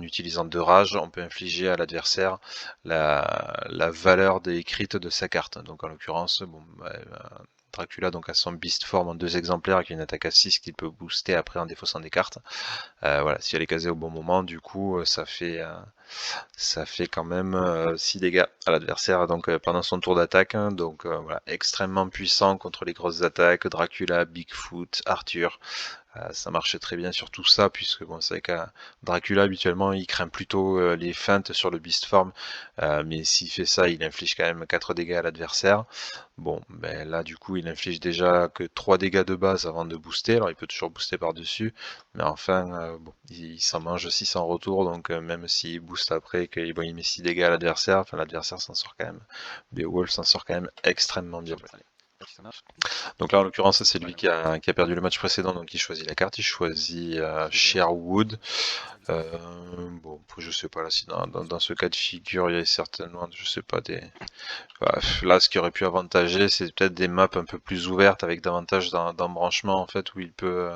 utilisant 2 rages, on peut infliger à l'adversaire la valeur des crits de sa carte. Donc en l'occurrence, bon, Dracula donc a son Beast Form en 2 exemplaires avec une attaque à 6 qu'il peut booster après en défaussant des cartes. Voilà, si elle est casée au bon moment, du coup ça fait quand même 6 dégâts à l'adversaire donc pendant son tour d'attaque, hein. Donc voilà, extrêmement puissant contre les grosses attaques, Dracula, Bigfoot, Arthur. Ça marche très bien sur tout ça, puisque bon, c'est vrai qu'à Dracula habituellement il craint plutôt les feintes sur le Beast Form, mais s'il fait ça, il inflige quand même 4 dégâts à l'adversaire. Bon, ben là du coup il inflige déjà que 3 dégâts de base avant de booster, alors il peut toujours booster par-dessus, mais enfin bon, il s'en mange 6 en retour, donc même s'il booste après, bon, il met 6 dégâts à l'adversaire, enfin l'adversaire s'en sort quand même, Beowulf s'en sort quand même extrêmement bien. Donc là, en l'occurrence, c'est lui qui a perdu le match précédent, donc il choisit la carte, il choisit Sherwood. Bon, je sais pas, là, si dans ce cas de figure, il y a certainement, je sais pas, là, ce qui aurait pu avantager, c'est peut-être des maps un peu plus ouvertes, avec davantage d'embranchements, en fait, où il peut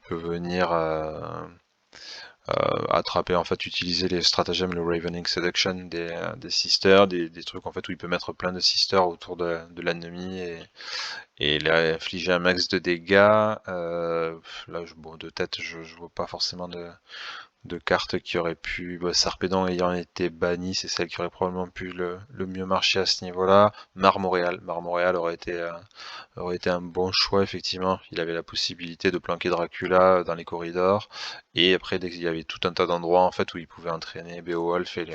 venir attraper, en fait, utiliser les stratagèmes, le Ravening Seduction des Sisters, des trucs, en fait, où il peut mettre plein de Sisters autour de l'ennemi, et là, infliger un max de dégâts. Là, bon, de tête, je vois pas forcément de cartes qui auraient pu. Sarpedon ayant été banni, c'est celle qui aurait probablement pu le mieux marcher à ce niveau-là. Marmoréal aurait été un bon choix, effectivement. Il avait la possibilité de planquer Dracula dans les corridors, et après, il y avait tout un tas d'endroits en fait où il pouvait entraîner Beowulf et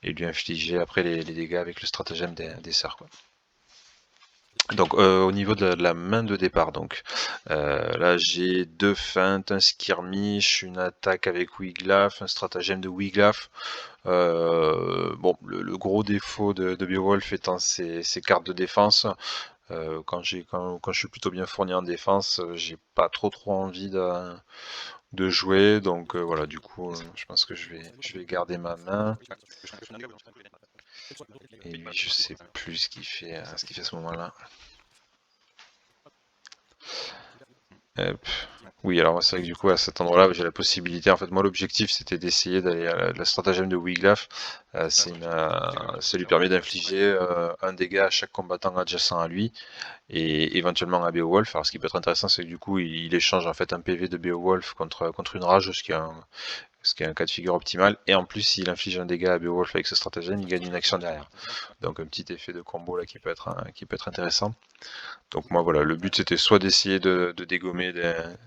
lui infliger après les dégâts avec le stratagème des sœurs, quoi. Donc au niveau de la main de départ, donc là j'ai 2 feintes, un skirmish, une attaque avec Wiglaf, un stratagème de Wiglaf. Bon, le gros défaut de Beowulf étant ses cartes de défense. Quand je suis plutôt bien fourni en défense, j'ai pas trop envie de jouer, donc voilà, du coup je pense que je vais garder ma main. Et lui, je sais plus ce qu'il fait à ce moment-là. Oui, alors c'est vrai que du coup à cet endroit-là j'ai la possibilité, en fait moi l'objectif c'était d'essayer d'aller à la stratagème de Wiglaf. Ça lui permet d'infliger un dégât à chaque combattant adjacent à lui et éventuellement à Beowulf. Alors ce qui peut être intéressant c'est que du coup il échange en fait un PV de Beowulf contre une rage, ce qui est un cas de figure optimal, et en plus s'il inflige un dégât à Beowulf avec ce stratagème il gagne une action derrière. Donc un petit effet de combo là qui peut être intéressant. Donc moi voilà, le but c'était soit d'essayer de dégommer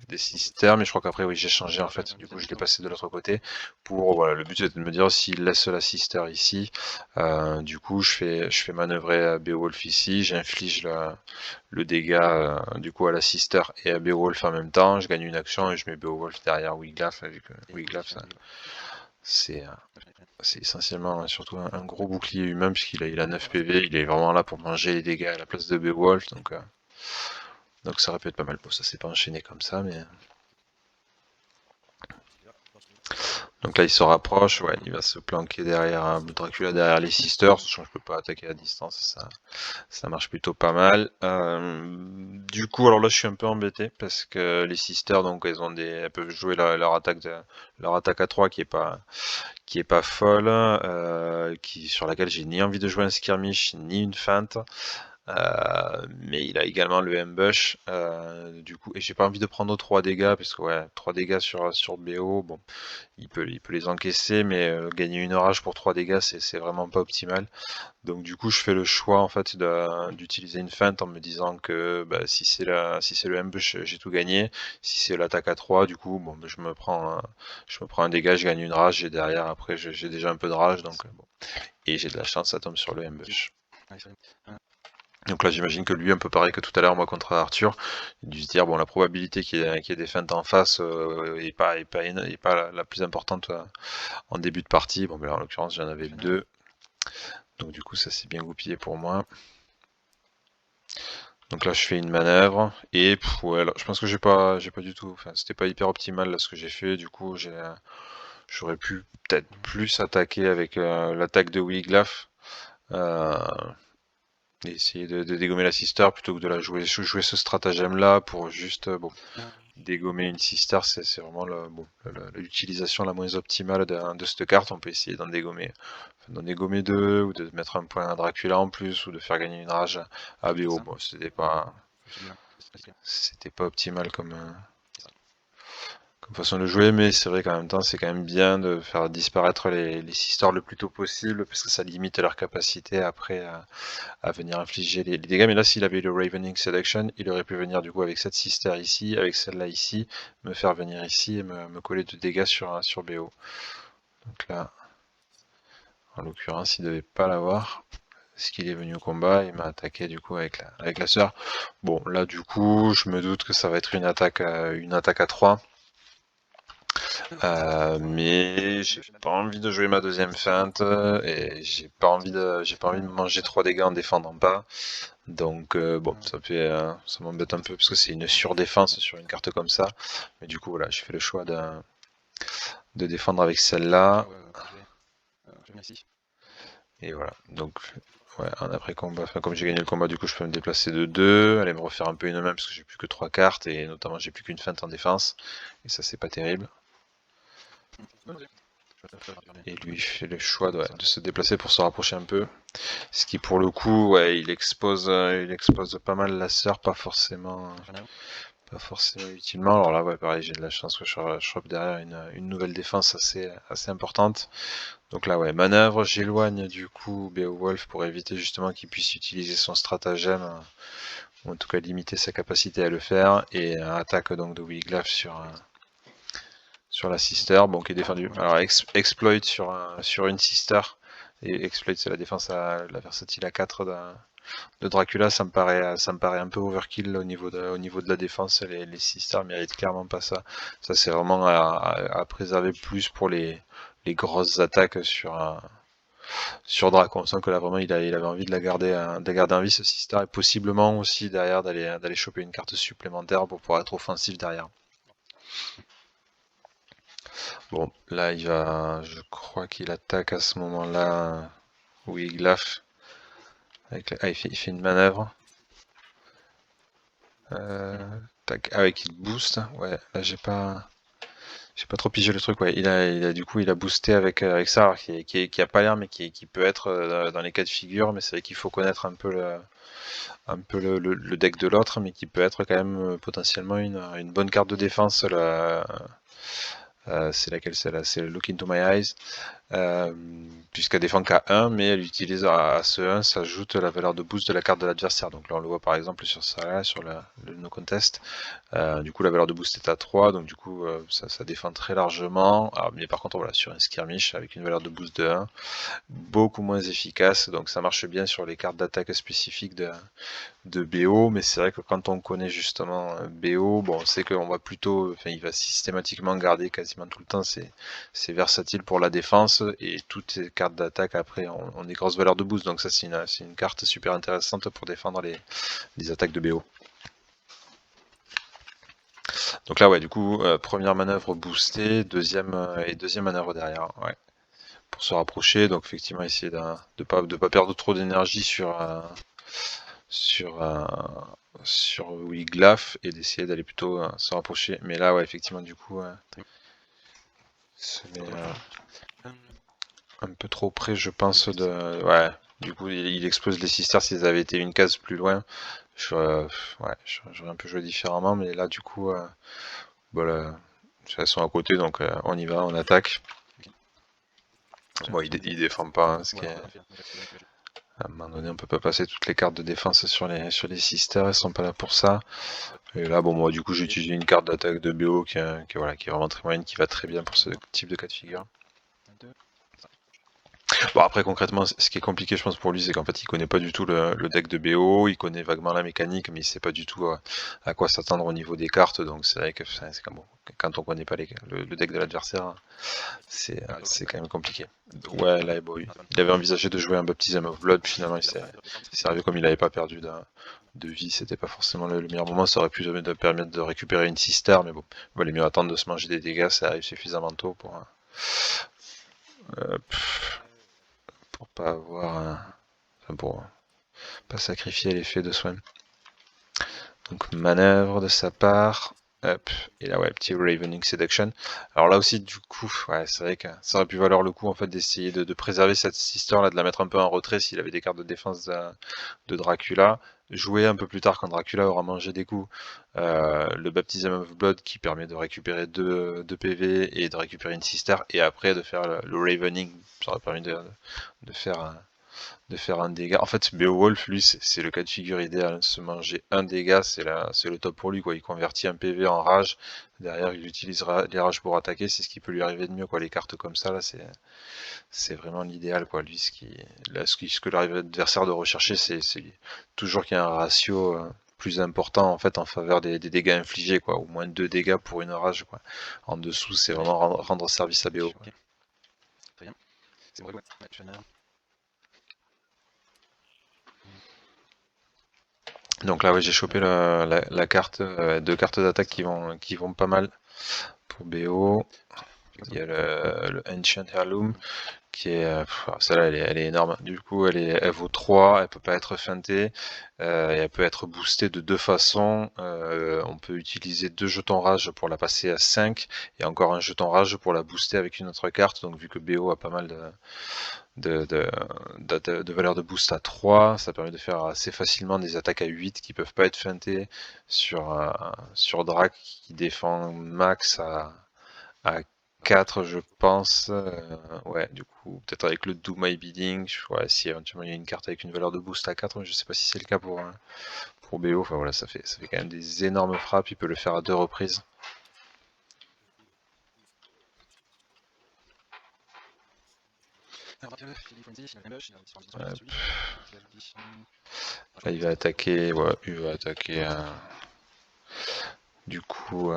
des sisters, mais je crois qu'après oui j'ai changé en fait, du coup je l'ai passé de l'autre côté, pour voilà, le but c'était de me dire s'il laisse la sister ici, du coup je fais manœuvrer Beowulf ici, j'inflige le dégât du coup à la sister et à Beowulf en même temps, je gagne une action et je mets Beowulf derrière Wiglaf, vu que Wiglaf c'est essentiellement surtout un gros bouclier humain puisqu'il a 9 PV, il est vraiment là pour manger les dégâts à la place de Beowulf, donc ça aurait pu être pas mal. Bon, ça s'est pas enchaîné comme ça, mais... Donc là, il se rapproche, ouais, il va se planquer derrière Dracula, derrière les Sisters, sachant que je peux pas attaquer à distance, ça marche plutôt pas mal. Du coup, alors là, je suis un peu embêté, parce que les Sisters, donc, elles peuvent jouer leur attaque à 3 qui est pas folle, sur laquelle j'ai ni envie de jouer un skirmish, ni une feinte. Mais il a également le ambush, du coup, et j'ai pas envie de prendre 3 dégâts, parce que ouais, 3 dégâts sur BO, bon, il peut les encaisser, mais gagner une rage pour 3 dégâts, c'est vraiment pas optimal. Donc du coup, je fais le choix en fait d'utiliser une feinte en me disant que bah, si c'est le ambush, j'ai tout gagné. Si c'est l'attaque à 3, du coup, bon, bah, je me prends un dégât, je gagne une rage, et derrière, après, j'ai déjà un peu de rage, donc bon. Et j'ai de la chance, ça tombe sur le ambush. Donc là, j'imagine que lui, un peu pareil que tout à l'heure, moi contre Arthur, il a dû se dire bon, la probabilité qu'il y ait des feintes en face est pas la plus importante en début de partie. Bon, mais là, en l'occurrence, j'en avais 2. Donc du coup, ça s'est bien goupillé pour moi. Donc là, je fais une manœuvre et ouais, là, je pense que j'ai pas du tout. Enfin, c'était pas hyper optimal là ce que j'ai fait. Du coup, j'aurais pu peut-être plus attaquer avec l'attaque de Wiglaf. Euh, et essayer de dégommer la sister plutôt que de jouer ce stratagème là pour juste dégommer une sister. C'est vraiment l'utilisation la moins optimale de cette carte. On peut essayer d'en dégommer 2 ou de mettre un point à Dracula en plus ou de faire gagner une rage à BO. Bon, c'était pas optimal comme façon de jouer, mais c'est vrai qu'en même temps c'est quand même bien de faire disparaître les sisters le plus tôt possible parce que ça limite leur capacité après à venir infliger les dégâts. Mais là, s'il avait le Ravening Seduction, il aurait pu venir du coup avec cette sister ici, avec celle-là ici, me faire venir ici et me coller de dégâts sur BO. Donc là, en l'occurrence, il devait pas l'avoir. Parce qu'il est venu au combat, il m'a attaqué du coup avec la sœur. Bon, là du coup, je me doute que ça va être une attaque à 3. Mais j'ai pas envie de jouer ma deuxième feinte et j'ai pas envie de me manger 3 dégâts en défendant pas. Donc bon, ça m'embête un peu parce que c'est une surdéfense sur une carte comme ça. Mais du coup voilà, j'ai fait le choix de défendre avec celle-là. Et voilà, donc ouais, un après combat, enfin comme j'ai gagné le combat, du coup je peux me déplacer de 2, aller me refaire un peu une main parce que j'ai plus que 3 cartes et notamment j'ai plus qu'une feinte en défense. Et ça c'est pas terrible. Et lui il fait le choix de se déplacer pour se rapprocher un peu. Ce qui pour le coup, ouais, il expose pas mal la sœur, pas forcément utilement. Alors là, ouais, pareil, j'ai de la chance que je chope derrière une nouvelle défense assez importante. Donc là, ouais, manœuvre, j'éloigne du coup Beowulf pour éviter justement qu'il puisse utiliser son stratagème, ou en tout cas limiter sa capacité à le faire, et attaque donc de Wiglaf sur la sister, bon, qui est défendue. Alors exploit sur une sister, et exploit c'est la défense la versatile à 4 Dracula, ça me paraît un peu overkill au niveau de la défense. Les 6 stars méritent clairement pas ça. Ça, c'est vraiment à préserver plus pour les grosses attaques sur Drac. On sent que là, vraiment, il avait envie de la garder en vie, ce 6 stars, et possiblement aussi derrière d'aller choper une carte supplémentaire pour pouvoir être offensif derrière. Bon, là, je crois qu'il attaque à ce moment-là. Oui, Glaf. Il fait une manœuvre. Tac. Ah ouais, qu'il booste. Ouais, là j'ai pas trop pigé le truc. Ouais, du coup, il a boosté avec ça, alors qui a pas l'air, mais qui peut être dans les cas de figure. Mais c'est vrai qu'il faut connaître un peu le deck de l'autre, mais qui peut être quand même potentiellement une bonne carte de défense. C'est laquelle celle-là? C'est Look into My Eyes. Puisqu'elle défend qu'à 1, mais elle utilise à ce 1 s'ajoute la valeur de boost de la carte de l'adversaire. Donc là on le voit par exemple sur ça là, sur le no contest. Du coup la valeur de boost est à 3, donc du coup ça défend très largement. Alors, mais par contre voilà, sur un skirmish avec une valeur de boost de 1, beaucoup moins efficace, donc ça marche bien sur les cartes d'attaque spécifiques de BO, mais c'est vrai que quand on connaît justement BO, bon, on sait qu'on va plutôt, enfin, il va systématiquement garder quasiment tout le temps, c'est versatile pour la défense, et toutes les cartes d'attaque après ont des grosses valeurs de boost, donc ça c'est une carte super intéressante pour défendre les attaques de BO. Donc là, ouais, du coup, première manœuvre boostée, deuxième manœuvre derrière, ouais, pour se rapprocher. Donc effectivement, essayer de pas perdre trop d'énergie sur Wiglaf et d'essayer d'aller plutôt se rapprocher. Mais là, ouais, effectivement, du coup, se met un peu trop près, je pense, de. Ouais, du coup, il explose les sisters s'ils avaient été une case plus loin. Ouais, j'aurais un peu joué différemment, mais là, du coup, voilà, elles sont à côté, donc on y va, on attaque. Bon, il défend pas, hein, ce qui est. À un moment donné, on peut pas passer toutes les cartes de défense sur les sisters, elles sont pas là pour ça. Et là, bon, moi, du coup, j'ai utilisé une carte d'attaque de BO qui est vraiment très moyenne, qui va très bien pour ce type de cas de figure. Bon, après, concrètement, ce qui est compliqué, je pense, pour lui, c'est qu'en fait, il connaît pas du tout le deck de BO, il connaît vaguement la mécanique, mais il sait pas du tout à quoi s'attendre au niveau des cartes, donc c'est vrai que c'est comme, bon, quand on connaît pas le deck de l'adversaire, c'est quand même compliqué. Ouais, là, bon, il avait envisagé de jouer un Baptism of Blood, puis finalement, il s'est arrivé comme il avait pas perdu de vie, c'était pas forcément le meilleur moment, ça aurait pu permettre de récupérer une 6 star, mais bon, il valait mieux attendre de se manger des dégâts, ça arrive suffisamment tôt pour pas avoir enfin, pour pas sacrifier l'effet de soin. Donc manœuvre de sa part. Hop, et là ouais, petit Ravening Seduction. Alors là aussi du coup, ouais, c'est vrai que ça aurait pu valoir le coup en fait d'essayer de préserver cette histoire là, de la mettre un peu en retrait s'il avait des cartes de défense de Dracula. Jouer un peu plus tard quand Dracula aura mangé des coups le Baptism of Blood qui permet de récupérer 2 PV et de récupérer une sister, et après de faire le Ravening, ça aurait permis de faire un dégât. En fait, Beowulf, lui, c'est le cas de figure idéal. Se manger un dégât, c'est le top pour lui, quoi. Il convertit un PV en rage. Derrière, il utilisera les rages pour attaquer. C'est ce qui peut lui arriver de mieux, quoi. Les cartes comme ça, là, c'est vraiment l'idéal, quoi. Lui, ce que l'adversaire doit rechercher, c'est toujours qu'il y a un ratio plus important, en fait, en faveur des dégâts infligés, quoi. Au moins 2 dégâts pour une rage, quoi. En dessous, c'est vraiment rendre service à BO. Quoi. Très bien. C'est bon, donc là, ouais, j'ai chopé la carte, 2 cartes d'attaque qui vont pas mal pour BO. Il y a le Ancient Heirloom qui est, celle-là, elle est énorme. Du coup, elle vaut 3, elle peut pas être feintée, et elle peut être boostée de 2 façons. On peut utiliser 2 jetons rage pour la passer à 5, et encore un jeton rage pour la booster avec une autre carte. Donc vu que BO a pas mal de valeur de boost à 3, ça permet de faire assez facilement des attaques à 8 qui peuvent pas être feintées sur Drac qui défend max à 4 je pense. Ouais, du coup, peut-être avec le Do My Bidding, ouais, si éventuellement il y a une carte avec une valeur de boost à 4, mais je sais pas si c'est le cas pour BO. Enfin voilà, ça fait quand même des énormes frappes, il peut le faire à 2 reprises. Là, il va attaquer, ouais, il va attaquer du coup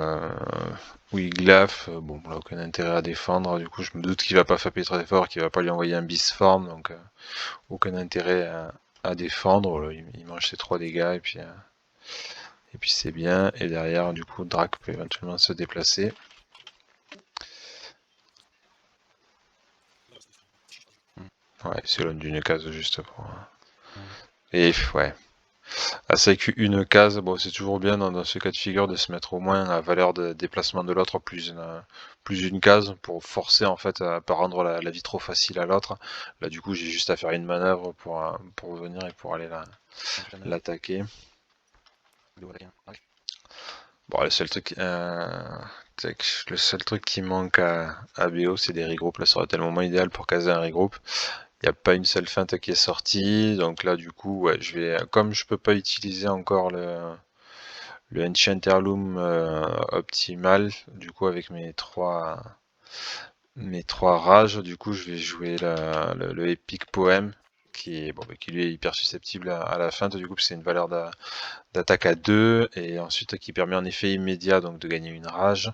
Wiglaf, bon, là aucun intérêt à défendre, du coup je me doute qu'il va pas frapper très fort, qu'il va pas lui envoyer un Beast Form, donc aucun intérêt à défendre, là, il mange ses 3 dégâts et puis c'est bien, et derrière du coup Drac peut éventuellement se déplacer. Ouais, c'est l'homme d'une case juste pour... Et ouais. Ah, c'est vrai qu'une case, bon, c'est toujours bien dans ce cas de figure de se mettre au moins à valeur de déplacement de l'autre plus une case pour forcer en fait à pas rendre la vie trop facile à l'autre. Là du coup j'ai juste à faire une manœuvre pour venir et pour aller l'attaquer. Bon, le seul truc qui manque à BO c'est des regroupes. Là ça aurait été le moment idéal pour caser un regroupe. Il n'y a pas une seule feinte qui est sortie, donc là du coup ouais, comme je peux pas utiliser encore le Ancient Heirloom optimal, du coup avec mes trois rages, du coup je vais jouer le Epic Poem qui lui est hyper susceptible à la feinte, du coup c'est une valeur d'attaque à 2 et ensuite qui permet en effet immédiat donc de gagner une rage.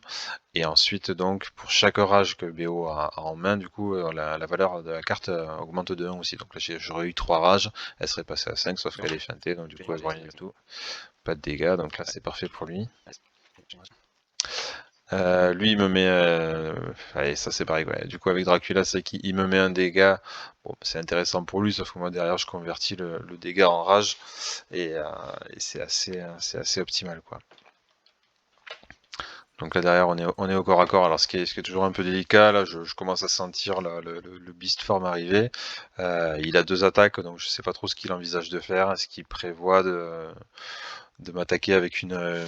Et ensuite, donc, pour chaque rage que BO a en main, du coup, la valeur de la carte augmente de 1 aussi. Donc là, j'aurais eu 3 rages, elle serait passée à 5, sauf qu'elle est feintée, donc du coup, elle voit rien du tout. Pas de dégâts, donc là, c'est parfait pour lui. Lui, il me met... Allez, ça c'est pareil, ouais. Du coup, avec Dracula, c'est qu'il me met un dégât. Bon, c'est intéressant pour lui, sauf que moi, derrière, je convertis le dégât en rage. Et c'est assez optimal, quoi. Donc là derrière on est au corps à corps. Alors ce qui est toujours un peu délicat, là je commence à sentir le Beast Form arriver. Il a 2 attaques, donc je sais pas trop ce qu'il envisage de faire. Est-ce qu'il prévoit de m'attaquer avec une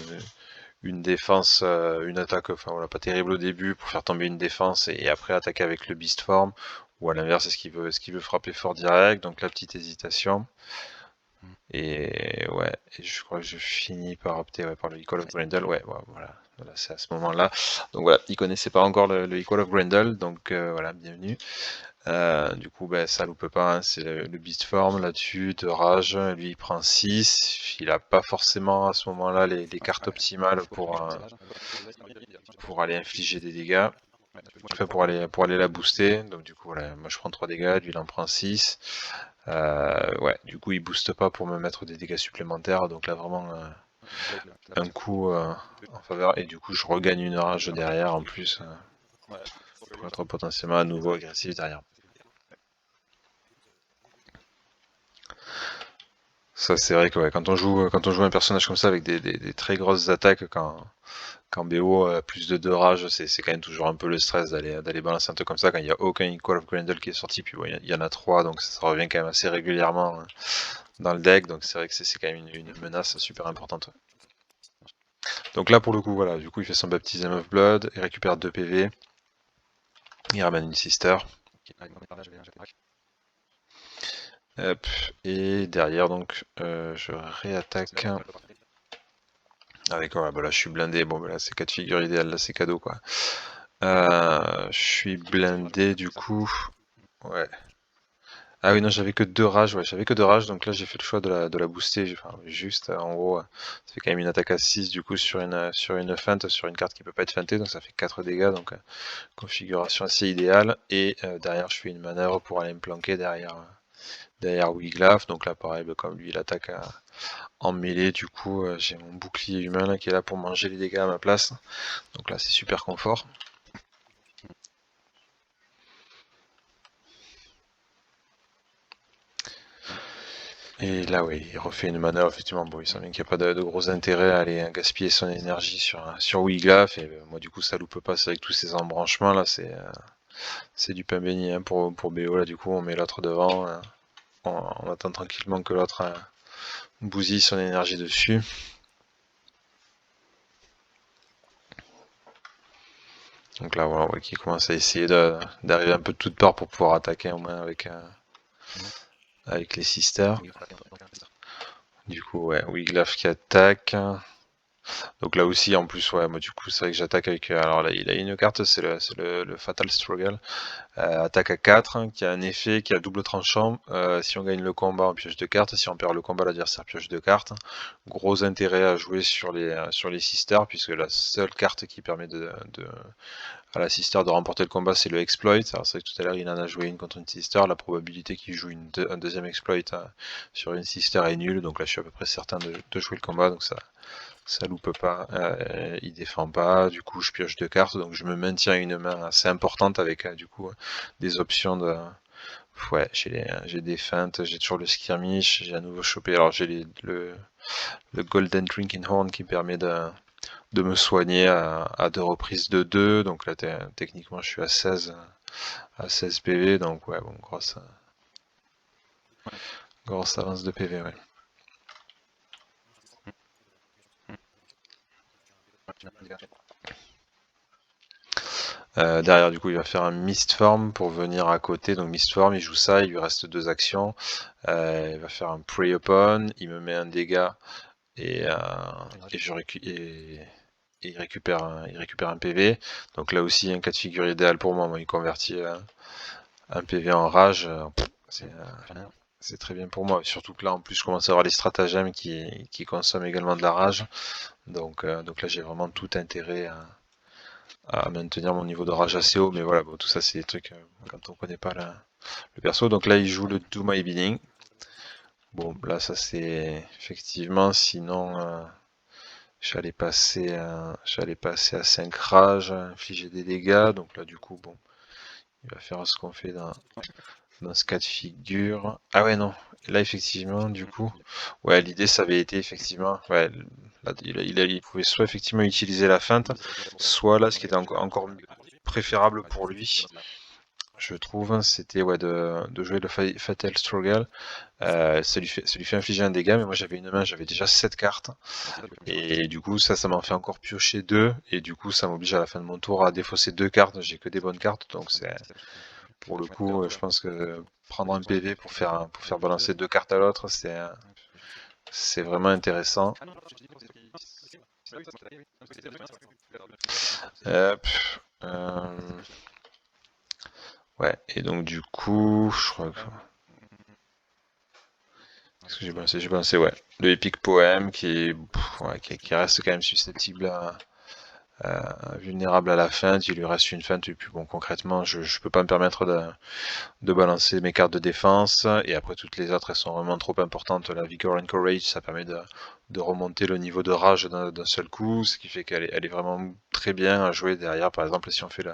défense, une attaque, enfin voilà, pas terrible au début pour faire tomber une défense et après attaquer avec le Beast Form, ou à l'inverse est-ce qu'il veut frapper fort direct, donc la petite hésitation. Et ouais, et je crois que je finis par opter par le Equal of Grendel, ouais, voilà, c'est à ce moment-là. Donc voilà, il connaissait pas encore le Equal of Grendel, donc voilà, bienvenue. Du coup, ça loupe pas, hein, c'est le Beast Form là-dessus, de rage, lui il prend 6, il a pas forcément à ce moment-là les cartes optimales pour aller infliger des dégâts. Enfin, pour aller la booster, donc du coup voilà, moi je prends 3 dégâts, lui il en prend 6. Ouais, du coup il booste pas pour me mettre des dégâts supplémentaires, donc là vraiment un coup en faveur, et du coup je regagne une rage derrière en plus, pour être potentiellement à nouveau agressif derrière. Ça c'est vrai que ouais, quand on joue un personnage comme ça avec des très grosses attaques, quand BO a plus de 2 rages, c'est quand même toujours un peu le stress d'aller balancer un truc comme ça quand il n'y a aucun Equal of Grendel qui est sorti, puis il y en a 3, donc ça revient quand même assez régulièrement dans le deck, donc c'est vrai que c'est quand même une menace super importante. Donc là pour le coup voilà, du coup il fait son baptême of blood, il récupère 2 PV, il ramène une sister. Hop, et derrière donc je réattaque avec, là je suis blindé, bon là c'est cas de figure idéal, là c'est cadeau quoi. Je suis blindé du coup, ouais. Ah oui non, j'avais que 2 rages, ouais, j'avais que 2 rages, donc là j'ai fait le choix de la booster, enfin, juste en gros ça fait quand même une attaque à 6 du coup sur une feinte, sur une carte qui peut pas être feintée, donc ça fait 4 dégâts, donc configuration assez idéale, et derrière je fais une manœuvre pour aller me planquer derrière Wiglaf, donc là pareil, comme lui il attaque en mêlée, du coup j'ai mon bouclier humain là qui est là pour manger les dégâts à ma place, donc là c'est super confort. Et là, oui, il refait une manœuvre, effectivement. Bon, il sent bien qu'il n'y a pas de gros intérêt à aller gaspiller son énergie sur Wiglaf. Et moi, du coup, ça loupe pas. C'est avec tous ces embranchements là, c'est du pain béni hein, pour BO. Là, du coup, on met l'autre devant. On attend tranquillement que l'autre bousille son énergie dessus. Donc là, voilà, on voit qu'il commence à essayer d'arriver un peu de toutes parts pour pouvoir attaquer au moins avec les sisters. Du coup, ouais, Wiglaf qui attaque. Donc là aussi, en plus, ouais, moi du coup, c'est vrai que j'attaque avec. Alors là, il a une carte, c'est le Fatal Struggle. Attaque à 4, hein, qui a un effet qui a double tranchant. Si on gagne le combat, on pioche 2 cartes. Si on perd le combat, l'adversaire pioche 2 cartes. Gros intérêt à jouer sur les sisters, puisque la seule carte qui permet à la sister de remporter le combat, c'est le exploit. Alors c'est vrai que tout à l'heure, il en a joué une contre une sister. La probabilité qu'il joue un deuxième exploit sur une sister est nulle. Donc là, je suis à peu près certain de jouer le combat. Donc ça loupe pas, il défend pas, du coup je pioche 2 cartes, donc je me maintiens une main assez importante avec du coup des options de... Ouais, j'ai des feintes, j'ai toujours le skirmish, j'ai à nouveau chopé, alors j'ai le Golden Drinking Horn qui permet de me soigner à 2 reprises de 2, donc là techniquement je suis à 16 PV, donc ouais, bon, grosse avance de PV, ouais. Derrière, du coup, il va faire un Mistform pour venir à côté. Donc Mistform, il joue ça, il lui reste 2 actions. Il va faire un Prey Upon, il me met un dégât et, il récupère un PV. Donc là aussi, un cas de figure idéal pour moi. Moi, il convertit un PV en rage. C'est très bien pour moi. Surtout que là, en plus, je commence à avoir les stratagèmes qui consomment également de la rage. Donc là, j'ai vraiment tout intérêt à maintenir mon niveau de rage assez haut, mais voilà, bon, tout ça c'est des trucs quand on connaît pas le perso. Donc là il joue le Do My Bidding. Bon, là ça c'est effectivement, sinon j'allais passer à 5 rages, infliger des dégâts, donc là du coup, bon, il va faire ce qu'on fait dans ce cas de figure. Ah ouais, non, là effectivement, du coup, ouais, l'idée ça avait été effectivement, ouais, là, il pouvait soit effectivement utiliser la feinte, soit là, ce qui était encore préférable pour lui, je trouve, c'était ouais, de jouer le Fatal Struggle. Ça lui fait infliger un dégât, mais moi j'avais une main, j'avais déjà 7 cartes. Et du coup, ça m'en fait encore piocher 2. Et du coup, ça m'oblige à la fin de mon tour à défausser 2 cartes. J'ai que des bonnes cartes. Donc, pour le coup, je pense que prendre un PV pour faire balancer 2 cartes à l'autre, c'est vraiment intéressant. Pff, ouais, et donc du coup, je crois que... Qu'est-ce que j'ai pensé, ouais. Le Epic Poem qui reste quand même susceptible vulnérable à la feinte, il lui reste une feinte, et puis bon, concrètement, je peux pas me permettre de balancer mes cartes de défense, et après toutes les autres, elles sont vraiment trop importantes. La Vigor and Courage, ça permet de remonter le niveau de rage d'un seul coup, ce qui fait qu'elle est vraiment très bien à jouer derrière. Par exemple, si on fait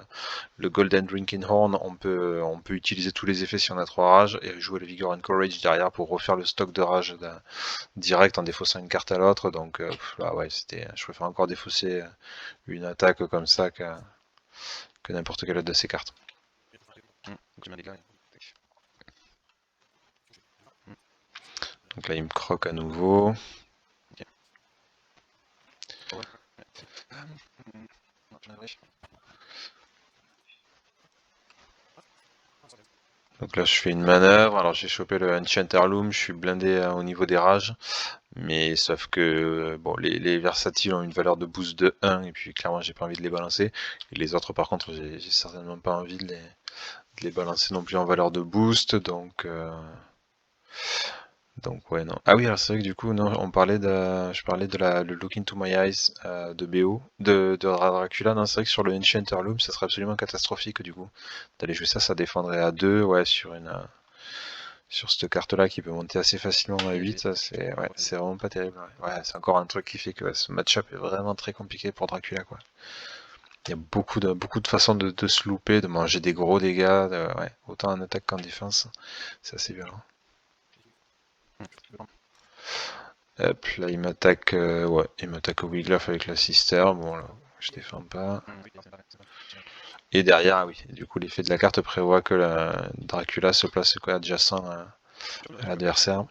le Golden Drinking Horn, on peut utiliser tous les effets si on a 3 rages, et jouer le Vigor and Courage derrière pour refaire le stock de rage direct en défaussant une carte à l'autre. Donc là, ouais, je préfère encore défausser une attaque comme ça que n'importe quelle autre de ces cartes. Donc là, il me croque à nouveau. Donc là, je fais une manœuvre. Alors, j'ai chopé le Enchant Heirloom. Je suis blindé au niveau des rages. Mais sauf que bon, les versatiles ont une valeur de boost de 1. Et puis, clairement, j'ai pas envie de les balancer. Et les autres, par contre, j'ai certainement pas envie de les balancer non plus en valeur de boost. Donc ouais, non. Ah oui, alors c'est vrai que du coup, non, je parlais de le Look into My Eyes de BO, de Dracula. Non, c'est vrai que sur le Ancient Heirloom, ça serait absolument catastrophique du coup. D'aller jouer ça, ça défendrait à 2, ouais, sur cette carte-là qui peut monter assez facilement à 8, ça c'est vraiment pas terrible. Ouais, ouais, c'est encore un truc qui fait que ouais, ce match-up est vraiment très compliqué pour Dracula, quoi. Il y a beaucoup de façons de se louper, de manger des gros dégâts, ouais, autant en attaque qu'en défense. C'est assez violent. Hop, là il m'attaque au Wiglaf avec la Sister, bon là, je défends pas. Et derrière, ah oui, du coup l'effet de la carte prévoit que Dracula se place adjacent à l'adversaire.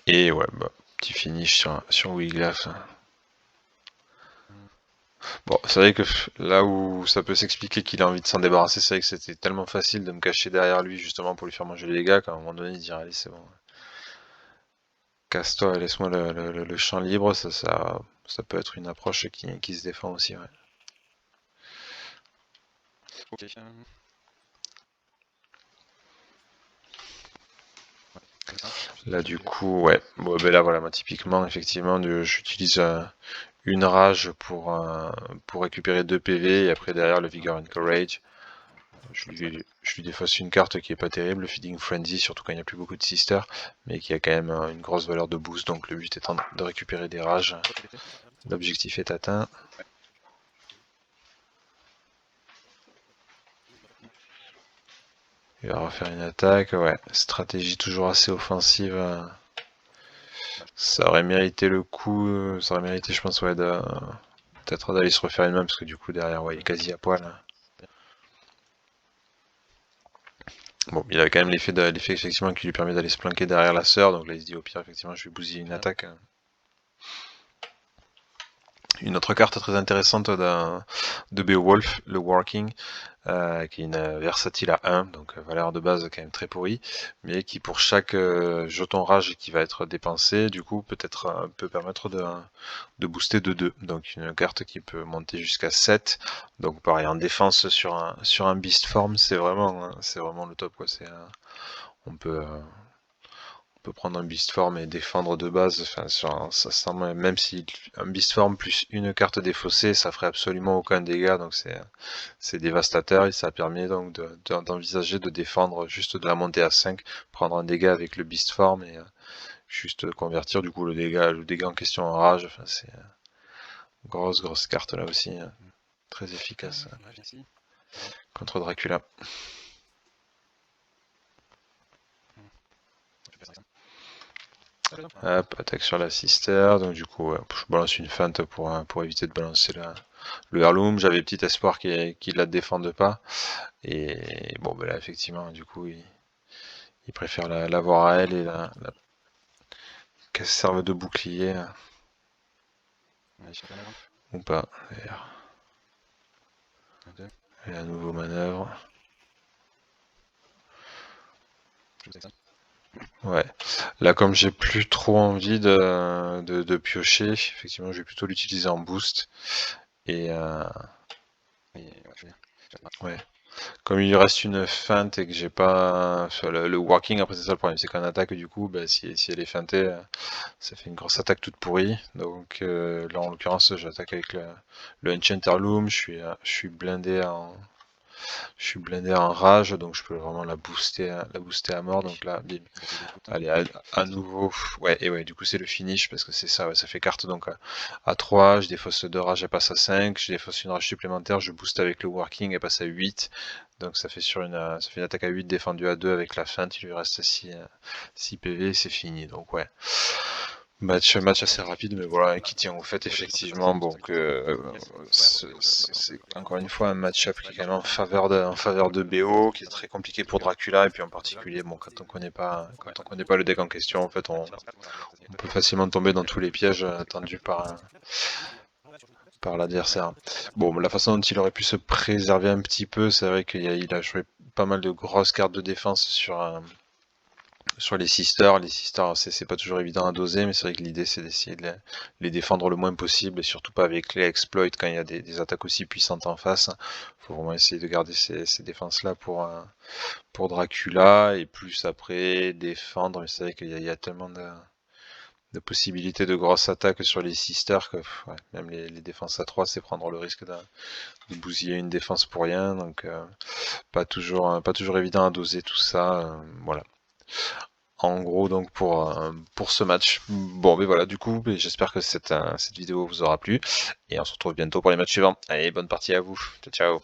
Et ouais, bah, petit finish sur Wiglaf. Bon, c'est vrai que là où ça peut s'expliquer qu'il a envie de s'en débarrasser, c'est vrai que c'était tellement facile de me cacher derrière lui justement pour lui faire manger les dégâts qu'à un moment donné il dirait allez c'est bon. casse-toi et laisse-moi le champ libre, ça peut être une approche qui se défend aussi. Ouais. Ok. Là du coup, ouais. Bon, ben là voilà, moi typiquement, effectivement, j'utilise une rage pour récupérer 2 PV et après derrière le Vigor and Courage. Je lui défausse une carte qui est pas terrible, le Feeding Frenzy, surtout quand il n'y a plus beaucoup de sisters, mais qui a quand même une grosse valeur de boost, donc le but étant de récupérer des rages. L'objectif est atteint. Il va refaire une attaque, ouais. Stratégie toujours assez offensive. Ça aurait mérité le coup, ça aurait mérité je pense ouais peut-être d'aller se refaire une main parce que du coup derrière ouais, il est quasi à poil. Bon, il a quand même l'effet effectivement qui lui permet d'aller se planquer derrière la sœur, donc là il se dit au pire effectivement je vais bousiller une attaque. Une autre carte très intéressante de Beowulf, le Working, qui est une versatile à 1, donc valeur de base quand même très pourrie, mais qui pour chaque jeton rage qui va être dépensé, du coup peut permettre de booster de 2. Donc une carte qui peut monter jusqu'à 7. Donc pareil, en défense sur un Beast Form, c'est vraiment le top quoi. On peut prendre un Beast Form et défendre de base, enfin, même si un Beast Form plus une carte défaussée, ça ferait absolument aucun dégât, donc c'est dévastateur et ça permet donc d'envisager de défendre juste de la montée à 5, prendre un dégât avec le Beast Form et juste convertir du coup le dégât en question en rage, enfin c'est grosse carte là aussi, très efficace contre Dracula. Hop, attaque sur la sister, donc du coup ouais, je balance une feinte pour éviter de balancer le Heirloom. J'avais petit espoir qu'il la défende pas. Et bon ben là effectivement du coup il préfère l'avoir à elle et qu'elle serve de bouclier. Ou pas d'ailleurs. Et à nouveau manœuvre. Ouais. Là comme j'ai plus trop envie de piocher, effectivement je vais plutôt l'utiliser en boost. Et ouais. Comme il lui reste une feinte et que j'ai pas le walking, après c'est ça le problème, c'est qu'en attaque du coup, bah, si elle est feintée, ça fait une grosse attaque toute pourrie. Donc là en l'occurrence j'attaque avec le Enchant Heirloom, je suis blindé en rage, donc je peux vraiment la booster à mort. Donc là, bim. Allez, à nouveau, ouais, et ouais, du coup c'est le finish parce que c'est ça, ouais, ça fait carte donc à 3, je défausse 2 rages, elle passe à 5, je défausse une rage supplémentaire, je booste avec le working, elle passe à 8, donc ça fait une attaque à 8 défendue à 2 avec la feinte, il lui reste 6 PV, c'est fini, donc ouais. Match assez rapide, mais voilà, qui tient au fait effectivement, bon, que c'est encore une fois un match-up qui est quand même en faveur de BO, qui est très compliqué pour Dracula, et puis en particulier, bon, quand on connaît pas le deck en question, en fait, on peut facilement tomber dans tous les pièges tendus par l'adversaire. Bon, la façon dont il aurait pu se préserver un petit peu, c'est vrai qu'il a joué pas mal de grosses cartes de défense sur les sisters. Les sisters, c'est pas toujours évident à doser, mais c'est vrai que l'idée c'est d'essayer de les défendre le moins possible, et surtout pas avec les exploits quand il y a des attaques aussi puissantes en face. Faut vraiment essayer de garder ces défenses-là pour Dracula, et plus après défendre, mais c'est vrai qu'il y a tellement de possibilités de grosses attaques sur les sisters que ouais, même les défenses à 3, c'est prendre le risque de bousiller une défense pour rien, donc pas toujours évident à doser tout ça, voilà. En gros, donc pour ce match. Bon, mais voilà, du coup, j'espère que cette vidéo vous aura plu. Et on se retrouve bientôt pour les matchs suivants. Allez, bonne partie à vous. Ciao, ciao.